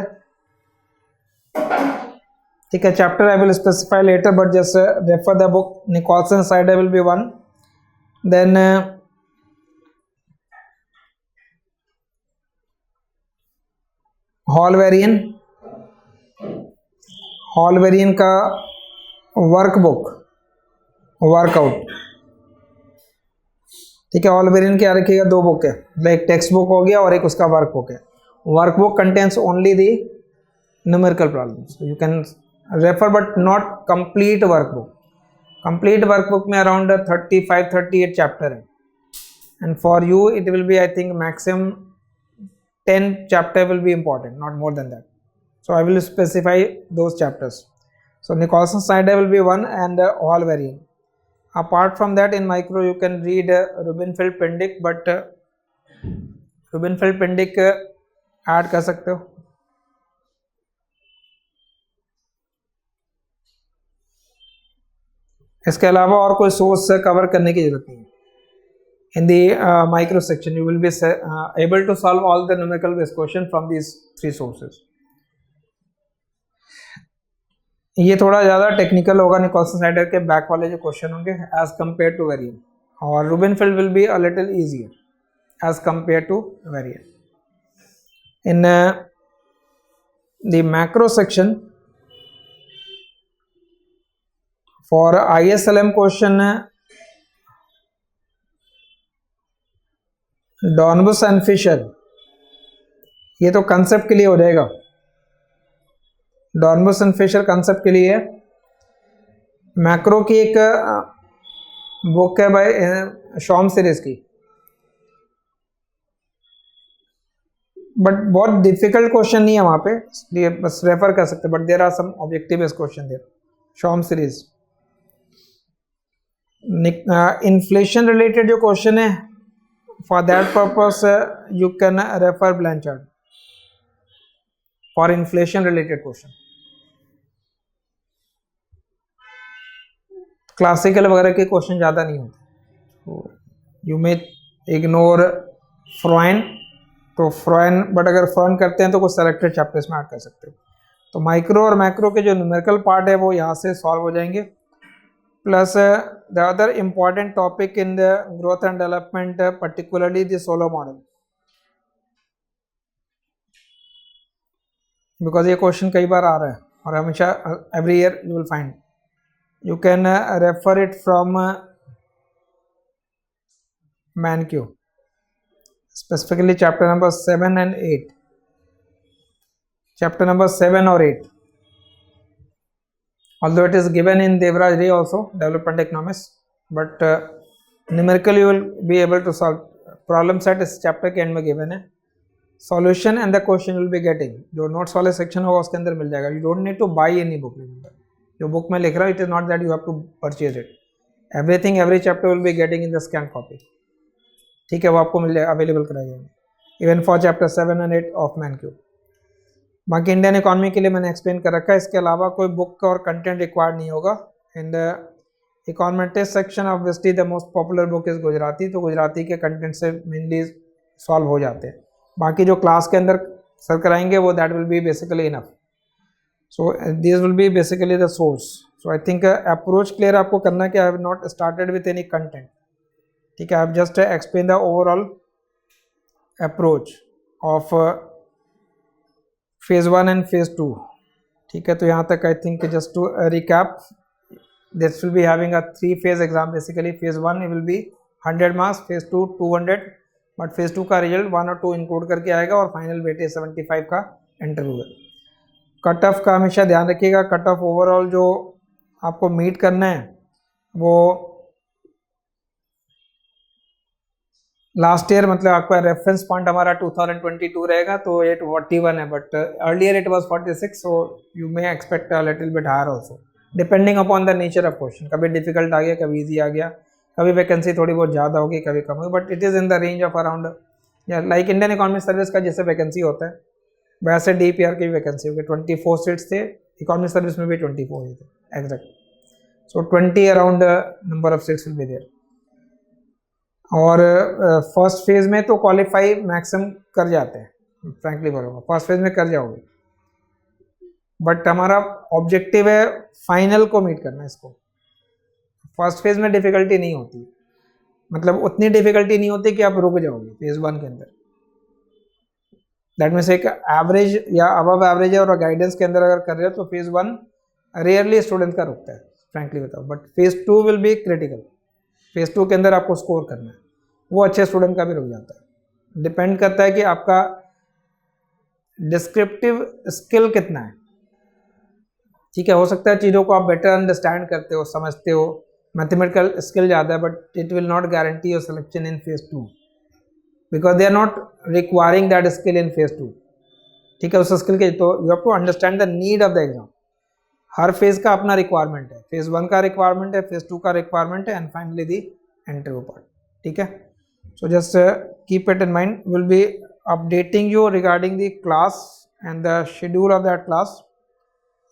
ठीक है, chapter I will specify later, but just refer the book. Nicholson, Snyder will be one. Then Hall-Varian का workbook, workout. ठीक है, Hall-Varian क्या रखिएगा? 2 book है, एक text book हो गया और एक उसका वर्कबुक है। Workbook contains only the numerical problems, you can refer but not complete workbook. Complete workbook में अराउंड 35-38 चैप्टर है, and for you it will be I think maximum 10 chapter will be important, not more than that. So I will specify those chapters. So Nicholson Snyder will be one, and Hall-Varian. Apart from that, in micro you can read Rubinfeld-Pindyck, but Rubinfeld-Pindyck add कर सकते हो। इसके अलावा और कोई source cover करने की जरूरत नहीं है। In the micro section, you will be able to solve all the numerical based question from these 3 sources. ये थोड़ा ज़्यादा टेक्निकल होगा निकोल्सन स्नाइडर के बैक वाले जो क्वेश्चन होंगे एज कम्पेयर टू वेरिएंट, और Rubinfeld will be a little easier as compare to Varian. In the macro section for ISLM question Dornbusch and Fischer, ये तो कंसेप्ट के लिए हो जाएगा। डॉर्नबस एंड फिशर कंसेप्ट के लिए मैक्रो की एक बुक है बाय शॉम सीरीज की, बट बहुत डिफिकल्ट क्वेश्चन नहीं है वहाँ पे, इसलिए बस रेफर कर सकते, but there are some objective question there. Schaum series inflation related जो क्वेश्चन है, for that purpose you can refer Blanchard for inflation related question. Classical वगैरह के क्वेश्चन ज़्यादा नहीं होते, तो यू मे इग्नोर फ्रॉइन. तो फ्रॉइन, बट अगर फ्रॉइन करते हैं तो कुछ सेलेक्टेड चैप्टर्स में ऐड कर सकते हो. तो माइक्रो और मैक्रो के जो न्यूमेरिकल पार्ट है वो यहाँ से सॉल्व हो जाएंगे. Plus the other important topic in the growth and development, particularly the Solow model, because ये क्वेश्चन कई बार आ रहा है और हमेशा every year you will find. You can refer it from Mankiw, specifically chapter number 7 and 8, chapter number 7 or 8, although it is given in Devraj Ray also, development economics, but numerically you will be able to solve. problem set इस chapter के end में given है, solution and the question you will be getting, जो notes वाले section होगा उसके अंदर मिल जाएगा. you don't need to buy any book. जो book में लिख रहा हूँ, it is not that you have to purchase it. everything, every chapter will be getting in the scanned copy. ठीक है, वो आपको मिल जाएगा, अवेलेबल कराया जाएगा, even for chapter 7 and 8 of Mankiw. बाकी इंडियन इकोनॉमी के लिए मैंने एक्सप्लेन कर रखा है, इसके अलावा कोई बुक और कंटेंट रिक्वायर्ड नहीं होगा. And econometrics section obviously the most popular book is Gujarati, तो गुजराती के कंटेंट से मेनली सॉल्व हो जाते हैं. बाकी जो क्लास के अंदर सर कराएंगे वो that will be basically enough. So this will be basically the source. So I think approach clear आपको करना है कि I have not started with any content. ठीक है, I have just explain the overall approach of phase 1 and phase 2. ठीक है, तो यहाँ तक I think just to recap, this will be having a 3 phase exam. Basically phase 1 will B 100 marks, phase 2 200, but phase 2 का result 1 और 2 include करके आएगा और फाइनल वेटेज 75 का इंटरव्यू है. कट ऑफ का हमेशा ध्यान रखिएगा. कट ऑफ ओवरऑल जो आपको मीट करना है वो लास्ट ईयर, मतलब आपका रेफरेंस पॉइंट हमारा 2022 रहेगा, तो 841 है, but earlier it was 46, so you may expect a little bit higher also, depending upon the nature of question. कभी डिफिकल्ट आ गया, कभी इजी आ गया, कभी वैकेंसी थोड़ी बहुत ज़्यादा होगी, कभी कम होगी, but it is in the range of around, like Indian economic service का जैसे वैकेंसी होता है वैसे DEPR की भी वैकेंसी होगी. 24 सीट्स थे, इकोनॉमिक सर्विस में भी 24 ही थे exact. So 20 around number of seats will be there. और फर्स्ट फेज में तो क्वालिफाई मैक्सिमम कर जाते हैं, फ्रैंकली बोलूँगा फर्स्ट फेज में कर जाओगे, बट हमारा ऑब्जेक्टिव है फाइनल को मीट करना. इसको फर्स्ट फेज में डिफिकल्टी नहीं होती, मतलब उतनी डिफिकल्टी नहीं होती कि आप रुक जाओगे फेज 1 के अंदर. दैट मीन्स एक एवरेज या अबव एवरेज और गाइडेंस के अंदर अगर कर रहे हो तो फेज 1 रेयरली स्टूडेंट का रुकता है, फ्रैंकली बताओ. But phase 2 will be critical. Phase 2 के अंदर आपको स्कोर करना है, वो अच्छे स्टूडेंट का भी रुक जाता है. डिपेंड करता है कि आपका डिस्क्रिप्टिव स्किल कितना है. ठीक है, हो सकता है चीज़ों को आप बेटर अंडरस्टैंड करते हो, समझते हो, मैथमेटिकल स्किल ज़्यादा है, but it will not guarantee your selection in phase 2 because they are not requiring that skill in phase 2. ठीक है, उस स्किल के तो you have to understand the need of the exam. हर फेज का अपना रिक्वायरमेंट है. फेज 1 का रिक्वायरमेंट है, फेज 2 का रिक्वायरमेंट है, and finally the interview part. ठीक है, so just keep it in mind. Will be updating you regarding the class and the schedule of that class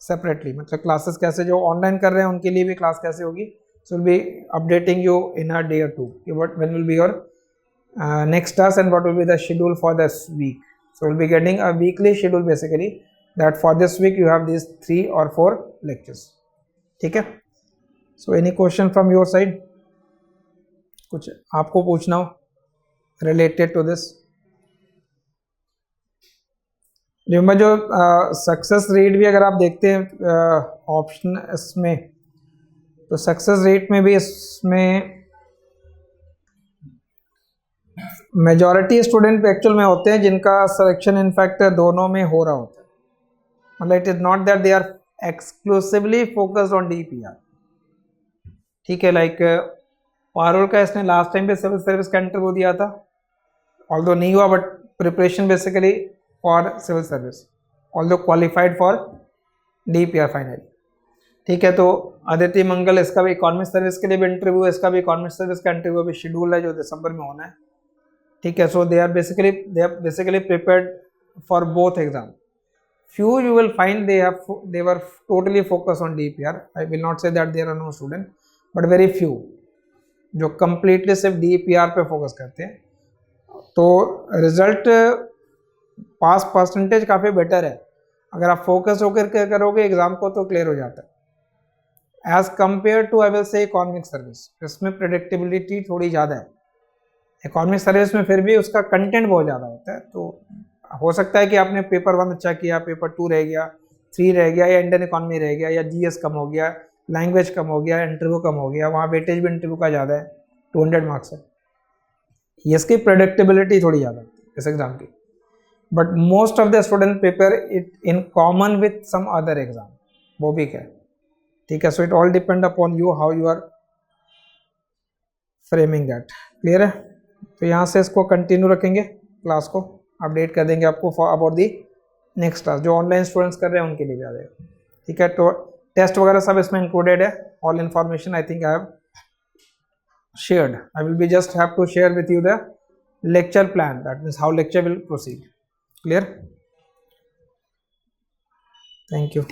separately. मतलब क्लासेस कैसे जो ऑनलाइन कर रहे हैं उनके लिए भी क्लास कैसे होगी. सो will B updating you in a day और 2 what when will be your next class and what will be the schedule for this week. So we'll be getting a weekly schedule basically, that for this week you have these 3 or 4 lectures. ठीक है, so any question from your side, कुछ आपको पूछना हो related to this. Remember जो success rate भी अगर आप देखते हैं ऑप्शन इसमें, तो सक्सेस रेट में भी इसमें मेजॉरिटी स्टूडेंट एक्चुअल में होते हैं जिनका सिलेक्शन इनफैक्ट दोनों में हो रहा होता है. मतलब it is not that they are exclusively focused on DEPR. ठीक है, लाइक पारुल का इसने लास्ट टाइम पे सिविल सर्विस का इंटरव्यू दिया था, ऑल्दो नहीं हुआ, but preparation basically for civil service, although qualified for DEPR finally. ठीक है, तो आदित्य मंगल इसका भी इकोनॉमिक सर्विस के लिए भी इंटरव्यू है, इसका भी इकोनॉमिक सर्विस का इंटरव्यू अभी शेड्यूल है जो दिसंबर में होना है। ठीक है, so they are basically prepared for both exam. Few you will find they were totally focused on DEPR. I will not say that there are no student, but very few जो completely सिर्फ DEPR पे focus करते हैं। तो result पास percentage काफ़ी better है, अगर आप फोकस होकर के करोगे एग्जाम को तो क्लियर हो जाता है as compare to I will say economic service. इसमें प्रेडिक्टेबिलिटी थोड़ी ज़्यादा है, इकोनॉमिक सर्विस में फिर भी उसका कंटेंट बहुत ज़्यादा होता है। तो हो सकता है कि आपने पेपर 1 अच्छा किया, पेपर 2 रह गया, 3 रह गया, या इंडियन इकोनॉमी रह गया, या GS कम हो गया, लैंग्वेज कम हो गया, इंटरव्यू कम हो गया, वहाँ वेटेज भी इंटरव्यू का ज़्यादा है, 200 मार्क्स है। इसकी प्रेडिक्टेबिलिटी थोड़ी ज़्यादा है इस एग्ज़ाम की, but most of the student paper it in common with some other exam, वो भी क्या है। ठीक है, so it all depend upon you how you are framing that. Clear है, तो यहाँ से इसको कंटिन्यू रखेंगे, क्लास को अपडेट कर देंगे आपको for about the next class. जो ऑनलाइन स्टूडेंट्स कर रहे हैं उनके लिए भी आ जाएगा। ठीक है, तो टेस्ट वगैरह सब इसमें इंक्लूडेड है, all information I think I have shared. I will be just have to share with you the lecture plan, that means how lecture will proceed. Clear? Thank you.